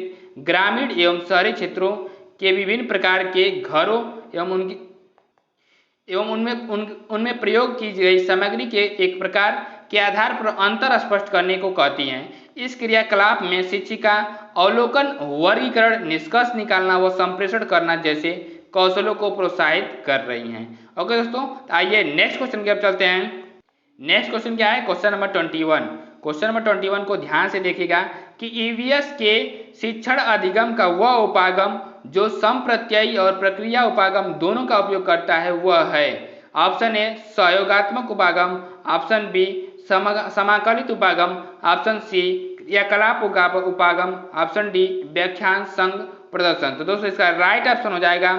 ग्रामीण एवं शहरी क्षेत्रों के विभिन्न प्रकार के घरों एवं उनमें प्रयोग की गई सामग्री के एक प्रकार के आधार पर अंतर स्पष्ट करने को कहती हैं। इस क्रियाकलाप में शिक्षिका अवलोकन, वर्गीकरण, निष्कर्ष निकालना व संप्रेषण करना जैसे कौशलों को प्रोत्साहित कर रही हैं। ओके दोस्तों, आइए नेक्स्ट क्वेश्चन की ओर चलते हैं। नेक्स्ट क्वेश्चन क्या है, क्वेश्चन नंबर 21। क्वेश्चन नंबर 21 को ध्यान से देखिएगा कि ईवीएस के शिक्षण अधिगम का वह उपागम जो संप्रत्ययी और प्रक्रिया उपागम दोनों का उपयोग करता है वह है। ऑप्शन ए सहयोगात्मक उपागम, ऑप्शन बी समाकलित उपागम, ऑप्शन सी क्रियाकलाप उपागम, ऑप्शन डी व्याख्यान संघ प्रदर्शन। तो दोस्तों इसका राइट ऑप्शन हो जाएगा,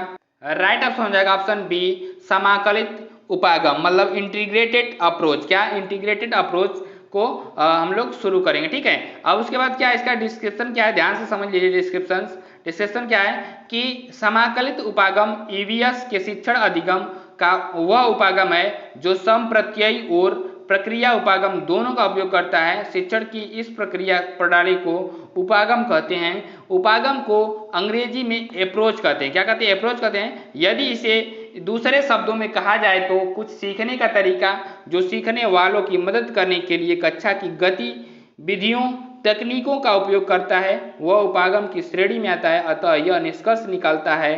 राइट ऑप्शन हो जाएगा ऑप्शन बी समाकलित उपागम, मतलब इंटीग्रेटेड अप्रोच। क्या, इंटीग्रेटेड अप्रोच को हम लोग शुरू करेंगे। ठीक है, अब उसके बाद क्या इसका डिस्क्रिप्शन क्या है, ध्यान से समझ लीजिए। डिस्क्रिप्शन क्या है कि समाकलित उपागम ईवीएस के शिक्षण अधिगम का वह उपागम है जो संप्रत्ययी और प्रक्रिया उपागम दोनों का उपयोग करता है। शिक्षण की इस प्रक्रिया प्रणाली को उपागम कहते हैं। उपागम को अंग्रेजी में अप्रोच कहते हैं। क्या कहते हैं, अप्रोच कहते हैं। यदि इसे दूसरे शब्दों में कहा जाए तो कुछ सीखने का तरीका जो सीखने वालों की मदद करने के लिए कक्षा की गतिविधियों, तकनीकों का उपयोग करता है वह उपागम की श्रेणी में आता है। अतः यह निष्कर्ष निकालता है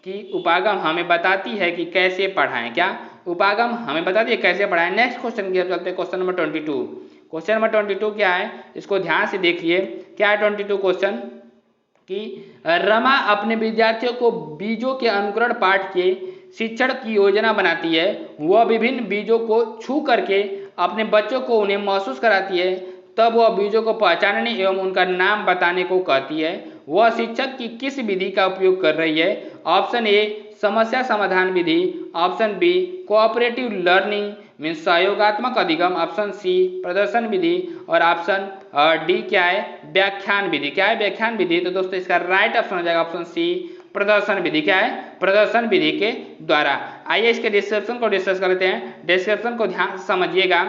कि उपागम हमें बताती है कि कैसे पढ़ाएं। क्या, उपागम हमें बताती है कैसे पढ़ाएं। नेक्स्ट क्वेश्चन की चलते हैं, क्वेश्चन नंबर 22। क्वेश्चन नंबर 22 क्या है, इसको ध्यान से देखिए। क्या है 22 क्वेश्चन कि रमा अपने विद्यार्थियों को बीजों के अनुकरण पाठ के शिक्षण की योजना बनाती है। वह विभिन्न बीजों को छू करके अपने बच्चों को उन्हें महसूस कराती है, तब वह बीजों को पहचानने एवं उनका नाम बताने को कहती है। वह शिक्षक की किस विधि का उपयोग कर रही है? ऑप्शन ए समस्या समाधान विधि, option B cooperative learning means सहयोगात्मक अधिगम, ऑप्शन सी प्रदर्शन विधि और ऑप्शन डी क्या है, व्याख्यान विधि। क्या है, व्याख्यान विधि। तो दोस्तों इसका राइट ऑप्शन हो जाएगा ऑप्शन सी प्रदर्शन विधि। क्या है, प्रदर्शन विधि के द्वारा। आइए इसके डिस्क्रिप्शन को डिस्कस कर लेते हैं। डिस्क्रिप्शन को ध्यान से समझिएगा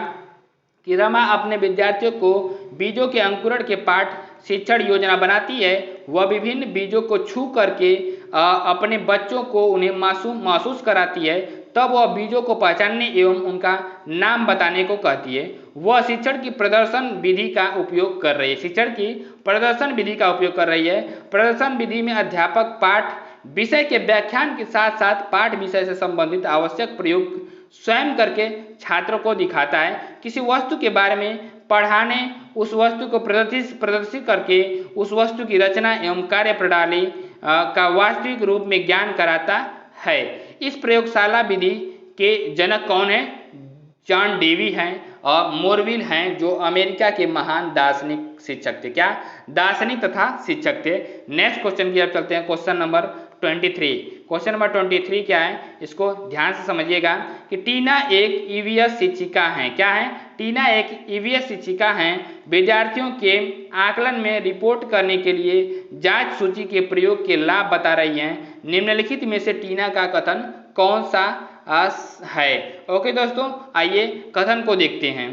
कि रमा अपने विद्यार्थियों को बीजों के अंकुरण के पाठ शिक्षण योजना बनाती है। वह विभिन्न बीजों को छू करके अपने बच्चों को उन्हें महसूस कराती है, तब वह बीजों को पहचानने एवं उनका नाम बताने को कहती है। वह शिक्षण की प्रदर्शन विधि का उपयोग कर रही है। शिक्षण की प्रदर्शन विधि का उपयोग कर रही है। प्रदर्शन विधि में अध्यापक पाठ विषय के व्याख्यान के साथ साथ पाठ विषय से संबंधित आवश्यक प्रयोग स्वयं करके छात्रों को दिखाता है। किसी वस्तु के बारे में पढ़ाने, उस वस्तु को प्रदर्शित करके उस वस्तु की रचना एवं कार्य प्रणाली का वास्तविक रूप में ज्ञान कराता है। इस प्रयोगशाला विधि के जनक कौन है? जॉन डेवी हैं। मोरविल हैं, जो अमेरिका के महान दार्शनिक शिक्षक थे। क्या? दार्शनिक तथा शिक्षक थे। नेक्स्ट क्वेश्चन की ओर चलते हैं, क्वेश्चन नंबर 23। क्वेश्चन नंबर 23 क्या है, इसको ध्यान से समझिएगा कि टीना एक ईवीएस शिक्षिका हैं। क्या है? टीना एक ईवीएस शिक्षिका हैं। विद्यार्थियों के आकलन में रिपोर्ट करने के लिए जांच सूची के प्रयोग के लाभ बता रही हैं। निम्नलिखित में से टीना का कथन कौन सा है? ओके दोस्तों, आइए कथन को देखते हैं।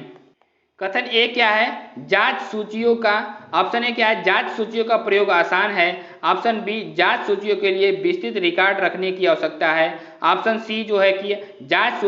कथन ए क्या है? जांच सूचियों का, ऑप्शन ए क्या है? जांच सूचियों का प्रयोग आसान है। ऑप्शन बी, जांच सूचियों के लिए विस्तृत रिकॉर्ड रखने की आवश्यकता है। ऑप्शन सी जो है कि जांच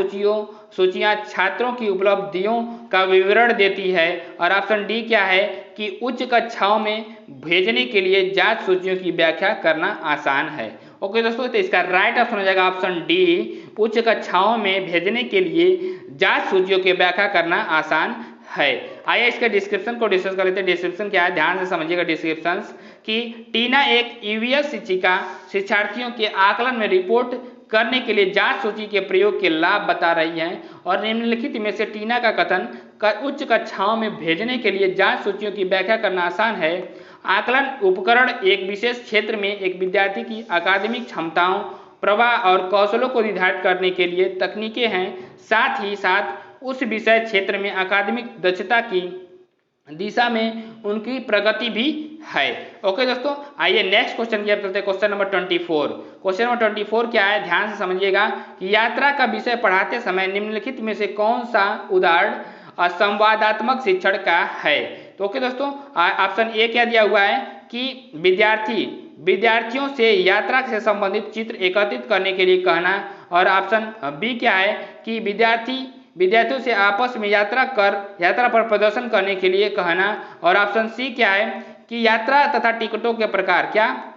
सूचियां छात्रों की उपलब्धियों का विवरण देती है। और ऑप्शन डी क्या है कि उच्च कक्षाओं में भेजने के लिए जांच सूचियों की व्याख्या करना आसान है। ओके दोस्तों, तो इसका राइट ऑप्शन हो जाएगा ऑप्शन डी, उच्च कक्षाओं में भेजने के लिए जांच सूचियों की व्याख्या करना आसान है। आइए इसके डिस्क्रिप्शन को डिस्कस कर लेते हैं। डिस्क्रिप्शन क्या है, ध्यान से समझिएगा डिस्क्रिप्शन कि टीना एक ईवीएस शिक्षिका शिक्षार्थियों के आकलन में रिपोर्ट करने के लिए जांच सूची के प्रयोग के लाभ बता रही हैं। और निम्नलिखित में से टीना का कथन उच्च कक्षाओं में भेजने के लिए जांच सूचियों की व्याख्या करना आसान है। आकलन उपकरण एक विशेष क्षेत्र में एक विद्यार्थी की अकादमिक क्षमताओं, प्रवाह और कौशलों को निर्धारित करने के लिए तकनीकें हैं। साथ ही साथ उस विषय क्षेत्र में अकादमिक दक्षता की दिशा में उनकी प्रगति भी है। ओके दोस्तों, आइए नेक्स्ट क्वेश्चन की ओर चलते हैं। Question number 24। क्वेश्चन नंबर 24 क्या है, ध्यान से समझिएगा कि यात्रा का विषय पढ़ाते समय निम्नलिखित में से कौन सा उदाहरण संवादात्मक शिक्षण का है? तो ओके दोस्तों, ऑप्शन ए क्या दिया हुआ है कि विद्यार्थियों से यात्रा से संबंधित चित्र एकत्रित करने के लिए कहना। और ऑप्शन बी क्या है कि विद्यार्थियों से आपस में यात्रा पर प्रदर्शन करने के लिए कहना। और ऑप्शन सी क्या है कि यात्रा तथा टिकटों के प्रकार, क्या?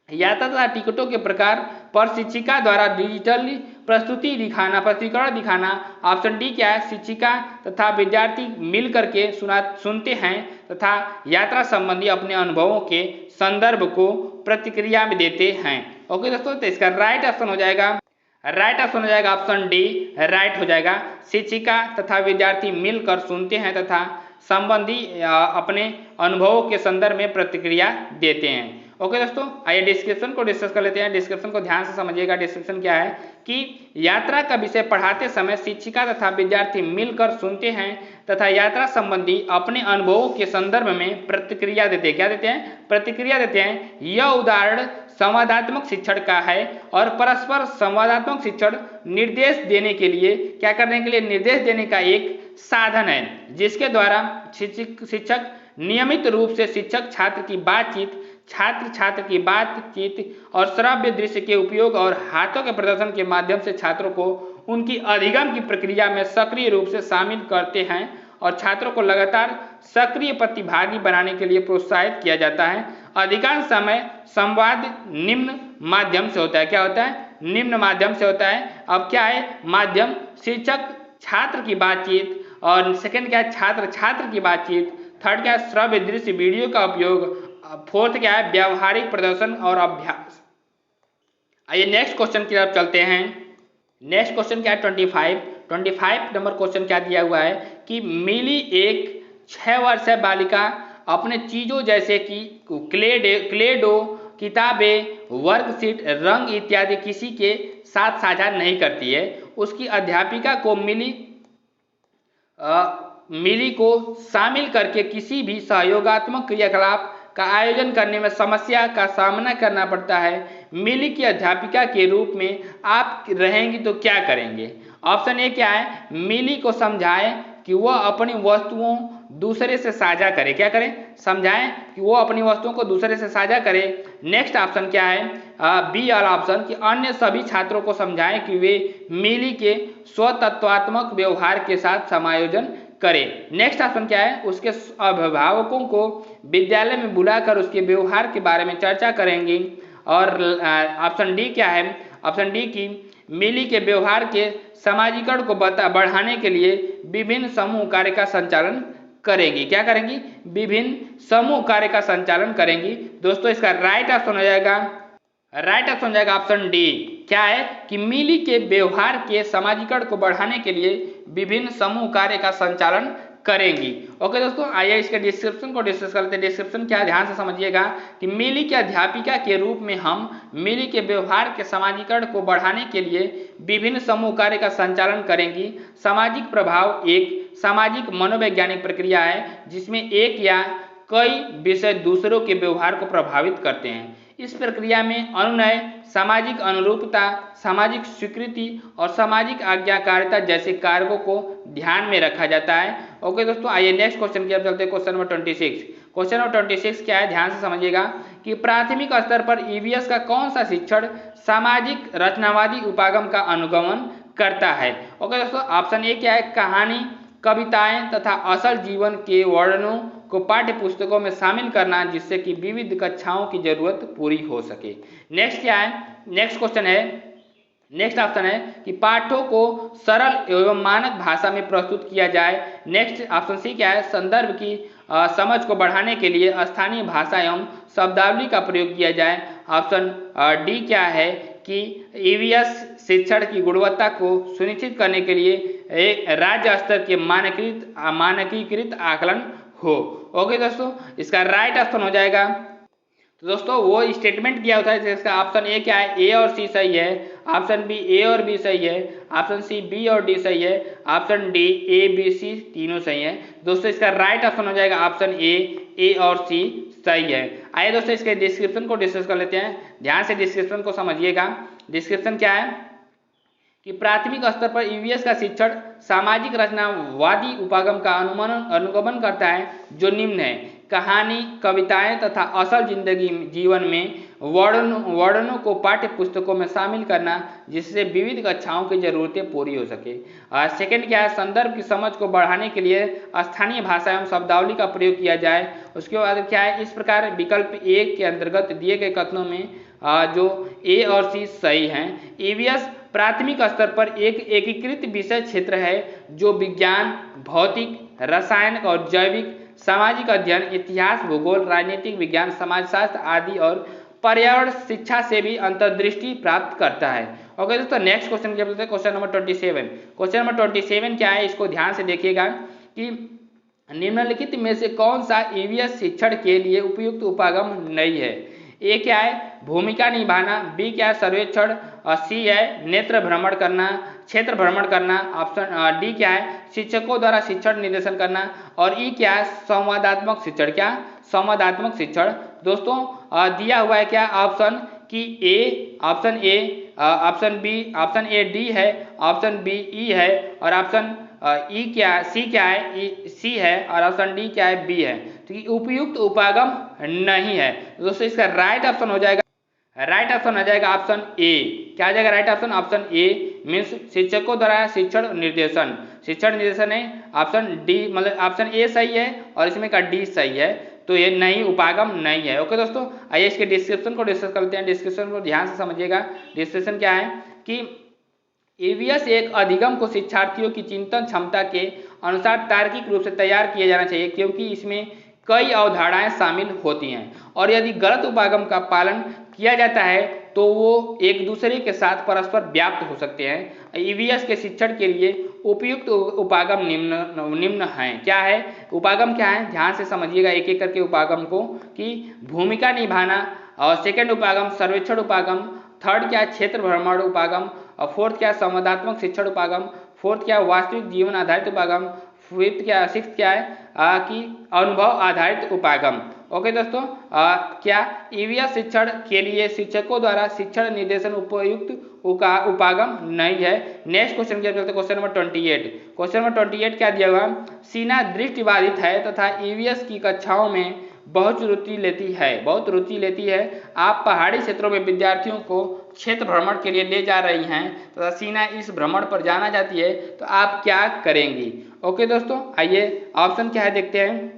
यात्रा तथा टिकटों के प्रकार पर शिक्षिका द्वारा डिजिटली प्रस्तुतिकरण दिखाना। ऑप्शन डी क्या है, शिक्षिका तथा विद्यार्थी मिल करके सुनते हैं तथा यात्रा संबंधी अपने अनुभवों के संदर्भ को प्रतिक्रिया में देते हैं। ओके दोस्तों, तो इसका राइट ऑप्शन हो जाएगा ऑप्शन डी, राइट हो जाएगा। शिक्षिका तथा विद्यार्थी मिलकर सुनते हैं तथा संबंधी अपने अनुभवों के संदर्भ में प्रतिक्रिया देते हैं। ओके दोस्तों, आइए डिस्क्रिप्शन को डिस्कस कर लेते हैं। डिस्क्रिप्शन को ध्यान से समझिएगा। डिस्क्रिप्शन क्या है कि यात्रा का विषय पढ़ाते समय शिक्षिका तथा विद्यार्थी मिलकर सुनते हैं तथा यात्रा संबंधी अपने अनुभवों के संदर्भ में प्रतिक्रिया देते हैं। क्या देते हैं? प्रतिक्रिया देते हैं। यह उदाहरण संवादात्मक शिक्षण का है और परस्पर संवादात्मक शिक्षण निर्देश देने के लिए, क्या करने के लिए? निर्देश देने का एक साधन है, जिसके द्वारा शिक्षक नियमित रूप से शिक्षक छात्र की बातचीत, छात्र की बातचीत और श्रव्य दृश्य के उपयोग और हाथों के प्रदर्शन के माध्यम से छात्रों को उनकी अधिगम की प्रक्रिया में सक्रिय रूप से शामिल करते हैं और छात्रों को लगातार सक्रिय प्रतिभागी बनाने के लिए प्रोत्साहित किया जाता है। अधिकांश समय संवाद निम्न माध्यम से होता है। क्या होता है? निम्न माध्यम से होता है। अब क्या है माध्यम? शिक्षक छात्र की बातचीत, और सेकंड क्या है? छात्र की बातचीत। थर्ड क्या है? श्रव्य दृश्य वीडियो का उपयोग। फोर्थ क्या है? व्यावहारिक प्रदर्शन और अभ्यास। आइए नेक्स्ट क्वेश्चन की तरफ चलते हैं। नेक्स्ट क्वेश्चन क्या है? 25 नंबर क्वेश्चन क्या दिया हुआ है कि मिली एक 6 वर्षीय बालिका अपने चीजों जैसे कि क्लेडो, किताबें, वर्कशीट, रंग इत्यादि किसी के साथ साझा नहीं करती है। उसकी अध्यापिका को मिली को शामिल करके किसी भी सहयोगात्मक क्रियाकलाप का आयोजन करने में समस्या का सामना करना पड़ता है। मिली की अध्यापिका के रूप में आप रहेंगी तो क्या करेंगे? ऑप्शन ए क्या है? मिली को समझाएं कि वह अपनी वस्तुओं दूसरे से साझा करे। क्या करें? समझाएं कि वो अपनी वस्तुओं को दूसरे से साझा करे। नेक्स्ट ऑप्शन क्या है? बी वाला ऑप्शन कि अन्य सभी छात्रों को समझाएं कि वे मिली के स्वतत्वात्मक व्यवहार के साथ समायोजन करें। नेक्स्ट ऑप्शन क्या है? उसके अभिभावकों को विद्यालय में बुलाकर उसके व्यवहार के बारे में चर्चा करेंगी। और ऑप्शन डी क्या है? ऑप्शन डी की मिली के व्यवहार के समाजीकरण को बढ़ाने के लिए विभिन्न समूह कार्य का संचालन करेंगी। क्या करेंगी? विभिन्न समूह कार्य का संचालन करेंगी। दोस्तों इसका राइट ऑप्शन हो जाएगा राइट ऑप्शन हो जाएगा ऑप्शन डी। क्या है कि मिली के व्यवहार के समाजीकरण को बढ़ाने के लिए विभिन्न समूह कार्य का संचालन करेंगी। ओके दोस्तों, आइए इसके डिस्क्रिप्शन को डिस्कस करते हैं। डिस्क्रिप्शन क्या, ध्यान से समझिएगा कि मिली के अध्यापिका के रूप में हम मिली के व्यवहार के समाजीकरण को बढ़ाने के लिए विभिन्न समूह कार्य का संचालन करेंगी। सामाजिक प्रभाव एक सामाजिक मनोवैज्ञानिक प्रक्रिया है जिसमें एक या कई विषय दूसरों के व्यवहार को प्रभावित करते हैं। इस प्रक्रिया में अनुनय, सामाजिक अनुरूपता, सामाजिक स्वीकृति और सामाजिक आज्ञाकारिता जैसे कारकों को ध्यान में रखा जाता है। ओके दोस्तों, आइए नेक्स्ट क्वेश्चन की ओर चलते हैं। Question number 26। क्वेश्चन नंबर 26 क्या है, ध्यान से समझिएगा कि प्राथमिक स्तर पर ईवीएस का कौन सा शिक्षण सामाजिक रचनावादी उपागम का अनुगमन करता है। ओके दोस्तों, ऑप्शन ए क्या है, कहानी, कविताएं तथा असल जीवन के वर्णनों को पाठ्य पुस्तकों में शामिल करना जिससे कि विविध कक्षाओं की जरूरत पूरी हो सके। नेक्स्ट क्या है, नेक्स्ट क्वेश्चन है, नेक्स्ट ऑप्शन है कि पाठों को सरल एवं मानक भाषा में प्रस्तुत किया जाए। नेक्स्ट ऑप्शन सी क्या है, संदर्भ की समझ को बढ़ाने के लिए स्थानीय भाषा एवं शब्दावली का प्रयोग किया जाए। ऑप्शन डी क्या है कि ईवीएस शिक्षण की गुणवत्ता को सुनिश्चित करने के लिए एक राज्य स्तर के मानकीकृत आकलन हो। ओके दोस्तों, इसका राइट ऑप्शन हो जाएगा, तो दोस्तों वो स्टेटमेंट दिया होता है इसका ऑप्शन ए क्या है, ए और सी सही है, ऑप्शन बी ए और बी सही है, ऑप्शन सी बी और डी सही है, option D A B C तीनों सही है। दोस्तों इसका राइट ऑप्शन हो जाएगा ऑप्शन ए और सी सही है। आइए दोस्तों इसके डिस्क्रिप्शन को डिस्कस कर लेते हैं, ध्यान से डिस्क्रिप्शन को समझिएगा। डिस्क्रिप्शन क्या है कि प्राथमिक स्तर पर ईवीएस का शिक्षण सामाजिक रचनावादी उपागम का अनुगमन करता है जो निम्न है, कहानी, कविताएं तथा असल जीवन में वर्णनों को पाठ्य पुस्तकों में शामिल करना जिससे विविध कक्षाओं की जरूरतें पूरी हो सके। सेकंड क्या है, संदर्भ की समझ को बढ़ाने के लिए स्थानीय भाषा एवं शब्दावली का प्रयोग किया जाए। उसके बाद क्या है, इस प्रकार विकल्प ए के अंतर्गत दिए गए कथनों में जो ए और सी सही हैं। ईवीएस प्राथमिक स्तर पर एक एकीकृत विषय क्षेत्र है जो विज्ञान, भौतिक, रासायनिक और जैविक, सामाजिक अध्ययन, इतिहास, भूगोल, राजनीतिक विज्ञान, समाजशास्त्र आदि और पर्यावरण शिक्षा से भी अंतर्दृष्टि प्राप्त करता है। ओके दोस्तों, नेक्स्ट क्वेश्चन क्या बोलते हैं, क्वेश्चन नंबर 27। क्वेश्चन नंबर 27 क्या है, इसको ध्यान से देखिएगा कि निम्नलिखित में से कौन सा ईवीएस शिक्षण के लिए उपयुक्त उपागम नहीं है। ए क्या है, भूमिका निभाना, बी क्या है, सर्वेक्षण, और सी है नेत्र भ्रमण करना, क्षेत्र भ्रमण करना, ऑप्शन डी क्या है, शिक्षकों द्वारा शिक्षण निर्देशन करना, और ई क्या है, संवादात्मक शिक्षण। क्या, संवादात्मक शिक्षण। दोस्तों दिया हुआ है क्या, ऑप्शन की A, option B, option A D है, ऑप्शन बी ई है, और ऑप्शन ई क्या, सी क्या है, सी है, और ऑप्शन डी क्या है, बी है। तो उपयुक्त उपागम नहीं है। दोस्तों इसका राइट ऑप्शन हो जाएगा, राइट ऑप्शन हो जाएगा ऑप्शन ए। क्या आ जाएगा right option, option A means शिक्षकों द्वारा शिक्षण निर्देशन, शिक्षण निर्देशन है। ऑप्शन डी मतलब ऑप्शन ए सही है और इसमें का डी सही है, तो ये नहीं, उपागम नहीं है। ओके दोस्तों, आइए इसके डिस्क्रिप्शन को डिस्कस करते हैं। डिस्क्रिप्शन को ध्यान से समझिएगा। डिस्क्रिप्शन क्या है कि ईवीएस एक अधिगम को शिक्षार्थियों की चिंतन क्षमता के अनुसार तार्किक रूप से तैयार किया जाना चाहिए क्योंकि इसमें कई अवधारणाएं शामिल होती हैं और यदि गलत उपागम का पालन किया जाता है तो वो एक दूसरे के साथ परस्पर व्याप्त हो सकते हैं। ईवीएस के शिक्षण के लिए उपयुक्त उपागम निम्न हैं। क्या है उपागम, क्या है ध्यान से समझिएगा एक एक करके उपागम को, कि भूमिका निभाना, और सेकंड उपागम सर्वेक्षण उपागम, थर्ड क्या क्षेत्र भ्रमण उपागम, और फोर्थ क्या संवादात्मक शिक्षण उपागम, फोर्थ क्या वास्तविक जीवन आधारित उपागम, फिफ्थ क्या, सिक्स्थ क्या है कि अनुभव आधारित उपागम। ओके दोस्तों, क्या ईवीएस शिक्षण के लिए शिक्षकों द्वारा शिक्षण निर्देशन उपयुक्त उपागम नहीं है। नेक्स्ट क्वेश्चन क्या चलते, क्वेश्चन नंबर 28। क्वेश्चन नंबर 28 क्या दिया हुआ, सीना दृष्टिबाधित है तथा ईवीएस की कक्षाओं में बहुत रुचि लेती है। आप पहाड़ी क्षेत्रों में विद्यार्थियों को क्षेत्र भ्रमण के लिए ले जा रही हैं तथा सीना इस भ्रमण पर जाना चाहती है, तो आप क्या करेंगी। ओके दोस्तों, आइए ऑप्शन क्या है देखते हैं।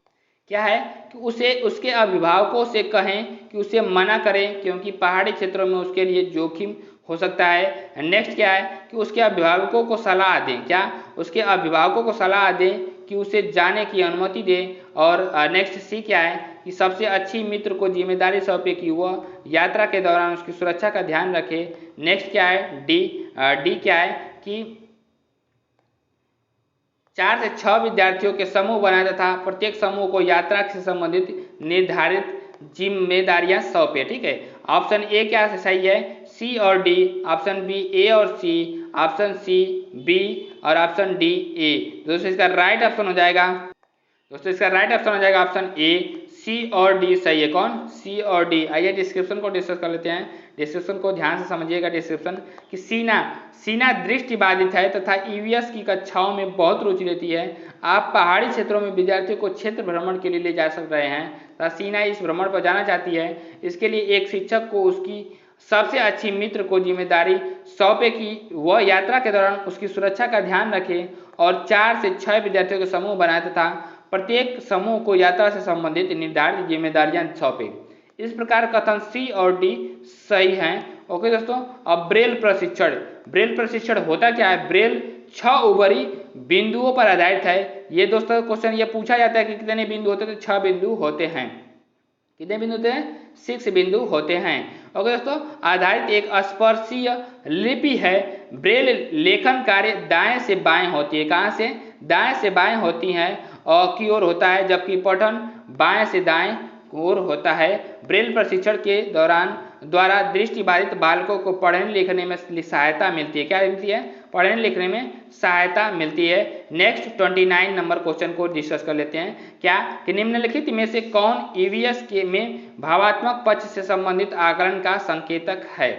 क्या है कि उसे उसके अभिभावकों से कहें कि उसे मना करें क्योंकि पहाड़ी क्षेत्रों में उसके लिए जोखिम हो सकता है। नेक्स्ट क्या है कि उसके अभिभावकों को सलाह दें, क्या उसके अभिभावकों को सलाह दें कि उसे जाने की अनुमति दे। और नेक्स्ट सी क्या है कि सबसे अच्छी मित्र को जिम्मेदारी सौंपे कि वह यात्रा के दौरान उसकी सुरक्षा का ध्यान रखे। नेक्स्ट क्या है डी क्या है कि 4 से 6 विद्यार्थियों के समूह बनाए तथा प्रत्येक समूह को यात्रा से संबंधित निर्धारित जिम्मेदारियां सौंपे। ठीक है, ऑप्शन ए क्या सही है, सी और डी, ऑप्शन बी ए और सी, ऑप्शन सी बी और ऑप्शन डी ए। दोस्तों इसका राइट ऑप्शन हो जाएगा ऑप्शन ए, सी और डी सही है। कौन, सी और डी। आइए डिस्क्रिप्शन को डिस्कस कर लेते हैं। डिस्क्रिप्शन को ध्यान से समझिएगा। डिस्क्रिप्शन कि सीना दृष्टिबाधित है तथा ईवीएस की कक्षाओं में बहुत रुचि लेती है। आप पहाड़ी क्षेत्रों में विद्यार्थियों को क्षेत्र भ्रमण के लिए ले जा सक रहे हैं तथा सीना इस भ्रमण पर जाना चाहती है। इसके लिए एक शिक्षक को उसकी सबसे अच्छी मित्र को जिम्मेदारी सौंपे कि वह यात्रा के दौरान उसकी सुरक्षा का ध्यान रखे और 4 से 6 विद्यार्थियों के समूह बनाए तथा प्रत्येक समूह को यात्रा से संबंधित निर्धारित जिम्मेदारियां सौंपे। इस प्रकार कथन सी और डी सही हैं। ओके दोस्तों, अब ब्रेल प्रशिक्षण होता क्या है? ब्रेल 6 ऊपरी बिंदुओं पर आधारित है। ये दोस्तों क्वेश्चन ये पूछा जाता है कि कितने बिंदु होते हैं, तो 6 बिंदु होते हैं। कितने बिंदु होते हैं? 6 बिंदु होते हैं। ओके दोस्तों, आधारित एक स्पर्शीय लिपि है। ब्रेल लेखन कार्य दाएं से बाएं होती है। कहां से? दाएं से बाएं होती है और की ओर होता है, जबकि पठन बाएं से दाएं ओर होता है। ब्रेल प्रशिक्षण के द्वारा दृष्टिबाधित बालकों को पढ़ने लिखने में सहायता मिलती है। क्या मिलती है? पढ़ने लिखने में सहायता मिलती है। नेक्स्ट 29 नंबर क्वेश्चन को डिस्कस कर लेते हैं। क्या कि निम्नलिखित में से कौन ईवीएस के में भावात्मक पक्ष से संबंधित आकलन का संकेतक है?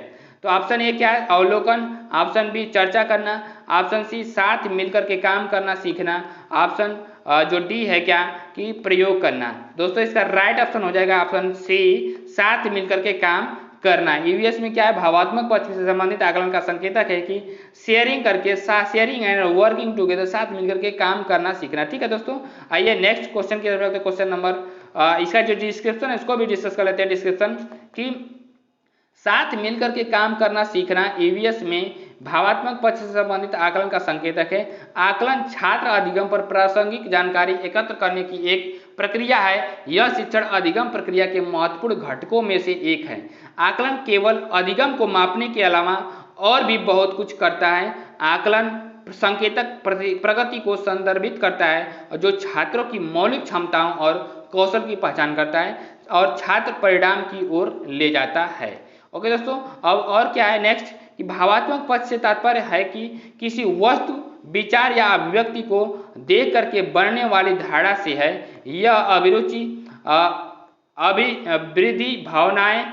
तो ऑप्शन ए क्या है? अवलोकन, ऑप्शन बी चर्चा करना, ऑप्शन सी साथ मिलकर के काम करना सीखना, ऑप्शन जो डी है क्या कि प्रयोग करना। दोस्तों इसका राइट ऑप्शन हो जाएगा ऑप्शन सी, साथ मिलकर के काम करना। ईवीएस में क्या है? भावात्मक पक्ष से संबंधित आकलन का संकेतक है कि शेयरिंग एंड वर्किंग टुगेदर, साथ मिलकर के काम करना सीखना। ठीक है दोस्तों, आइए नेक्स्ट क्वेश्चन की तरफ। क्वेश्चन नंबर इसका जो डिस्क्रिप्शन है इसको भी डिस्कस कर लेते हैं। डिस्क्रिप्शन कि साथ मिलकर के काम करना सीखना ईवीएस में भावात्मक पक्ष से संबंधित आकलन का संकेतक है। आकलन छात्र अधिगम पर प्रासंगिक जानकारी एकत्र करने की एक प्रक्रिया है। यह शिक्षण अधिगम प्रक्रिया के महत्वपूर्ण घटकों में से एक है। आकलन केवल अधिगम को मापने के अलावा और भी बहुत कुछ करता है। आकलन संकेतक प्रगति को संदर्भित करता है और जो छात्रों की मौलिक क्षमताओं और कौशल की पहचान करता है और छात्र परिणाम की ओर ले जाता है। ओके दोस्तों, अब और क्या है नेक्स्ट कि भावात्मक पक्ष से तात्पर्य है कि किसी वस्तु, विचार या अभिव्यक्ति को देख करके बनने वाली धारणा से है। यह अभिरुचि, अभिवृद्धि, भावनाएं,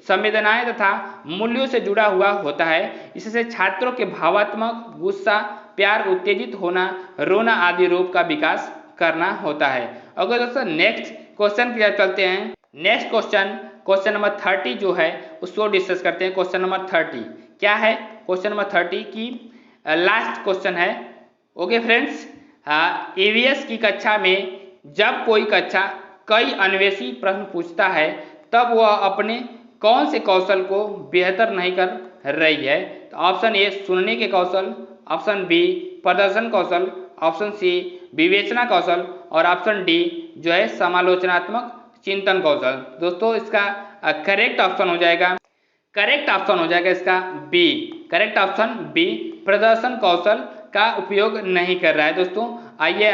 संवेदनाएं तथा मूल्यों से जुड़ा हुआ होता है। इससे छात्रों के भावात्मक गुस्सा, प्यार, उत्तेजित होना, रोना आदि रूप का विकास करना होता है। अगर दोस्तों नेक्स्ट क्वेश्चन की तरफ चलते हैं। नेक्स्ट क्वेश्चन नंबर 30 जो है उसको डिस्कस करते हैं। क्वेश्चन नंबर 30 क्या है? क्वेश्चन नंबर 30 की लास्ट क्वेश्चन है। ओके फ्रेंड्स, ईवीएस की कक्षा में जब कोई कक्षा कई अन्वेषी प्रश्न पूछता है तब वह अपने कौन से कौशल को बेहतर नहीं कर रही है? तो ऑप्शन ए सुनने के कौशल, ऑप्शन बी प्रदर्शन कौशल, ऑप्शन सी विवेचना कौशल और ऑप्शन डी जो है समालोचनात्मक चिंतन कौशल। दोस्तों इसका करेक्ट ऑप्शन हो जाएगा इसका बी। करेक्ट ऑप्शन बी, प्रदर्शन कौशल का उपयोग नहीं कर रहा है। दोस्तों आइए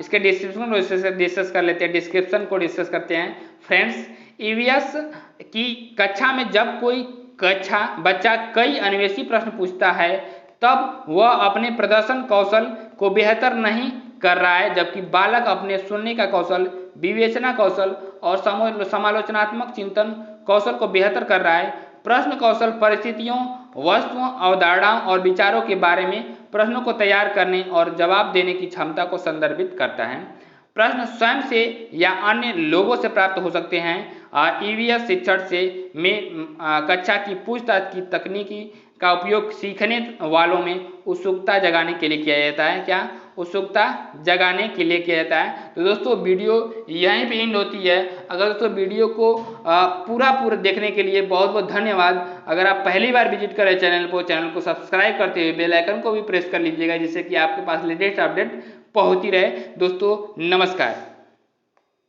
इसके डिस्क्रिप्शन को डिस्कस कर लेते हैं। डिस्क्रिप्शन को डिस्कस करते हैं। फ्रेंड्स, ईवीएस की कक्षा में जब कोई बच्चा कई अन्वेषी प्रश्न पूछता है तब वह अपने प्रदर्शन कौशल को बेहतर नहीं कर रहा है, जबकि बालक अपने सुनने का कौशल, विवेचना कौशल और समालोचनात्मक चिंतन कौशल को बेहतर कर रहा है। प्रश्न कौशल परिस्थितियों, वस्तुओं, अवधारणाओं और विचारों के बारे में प्रश्नों को तैयार करने और जवाब देने की क्षमता को संदर्भित करता है। प्रश्न स्वयं से या अन्य लोगों से प्राप्त हो सकते हैं। ईवीएस शिक्षण से कक्षा की पूछताछ की तकनीकी का उपयोग सीखने वालों में उत्सुकता जगाने के लिए किया जाता है। क्या? उत्सुकता जगाने के लिए किया जाता है। तो दोस्तों वीडियो यहीं पे एंड होती है। अगर दोस्तों वीडियो को पूरा देखने के लिए बहुत बहुत धन्यवाद। अगर आप पहली बार विजिट करें चैनल को सब्सक्राइब करते हुए बेल आइकन को भी प्रेस कर लीजिएगा, जिससे कि आपके पास लेटेस्ट अपडेट पहुंचती रहे। दोस्तों नमस्कार।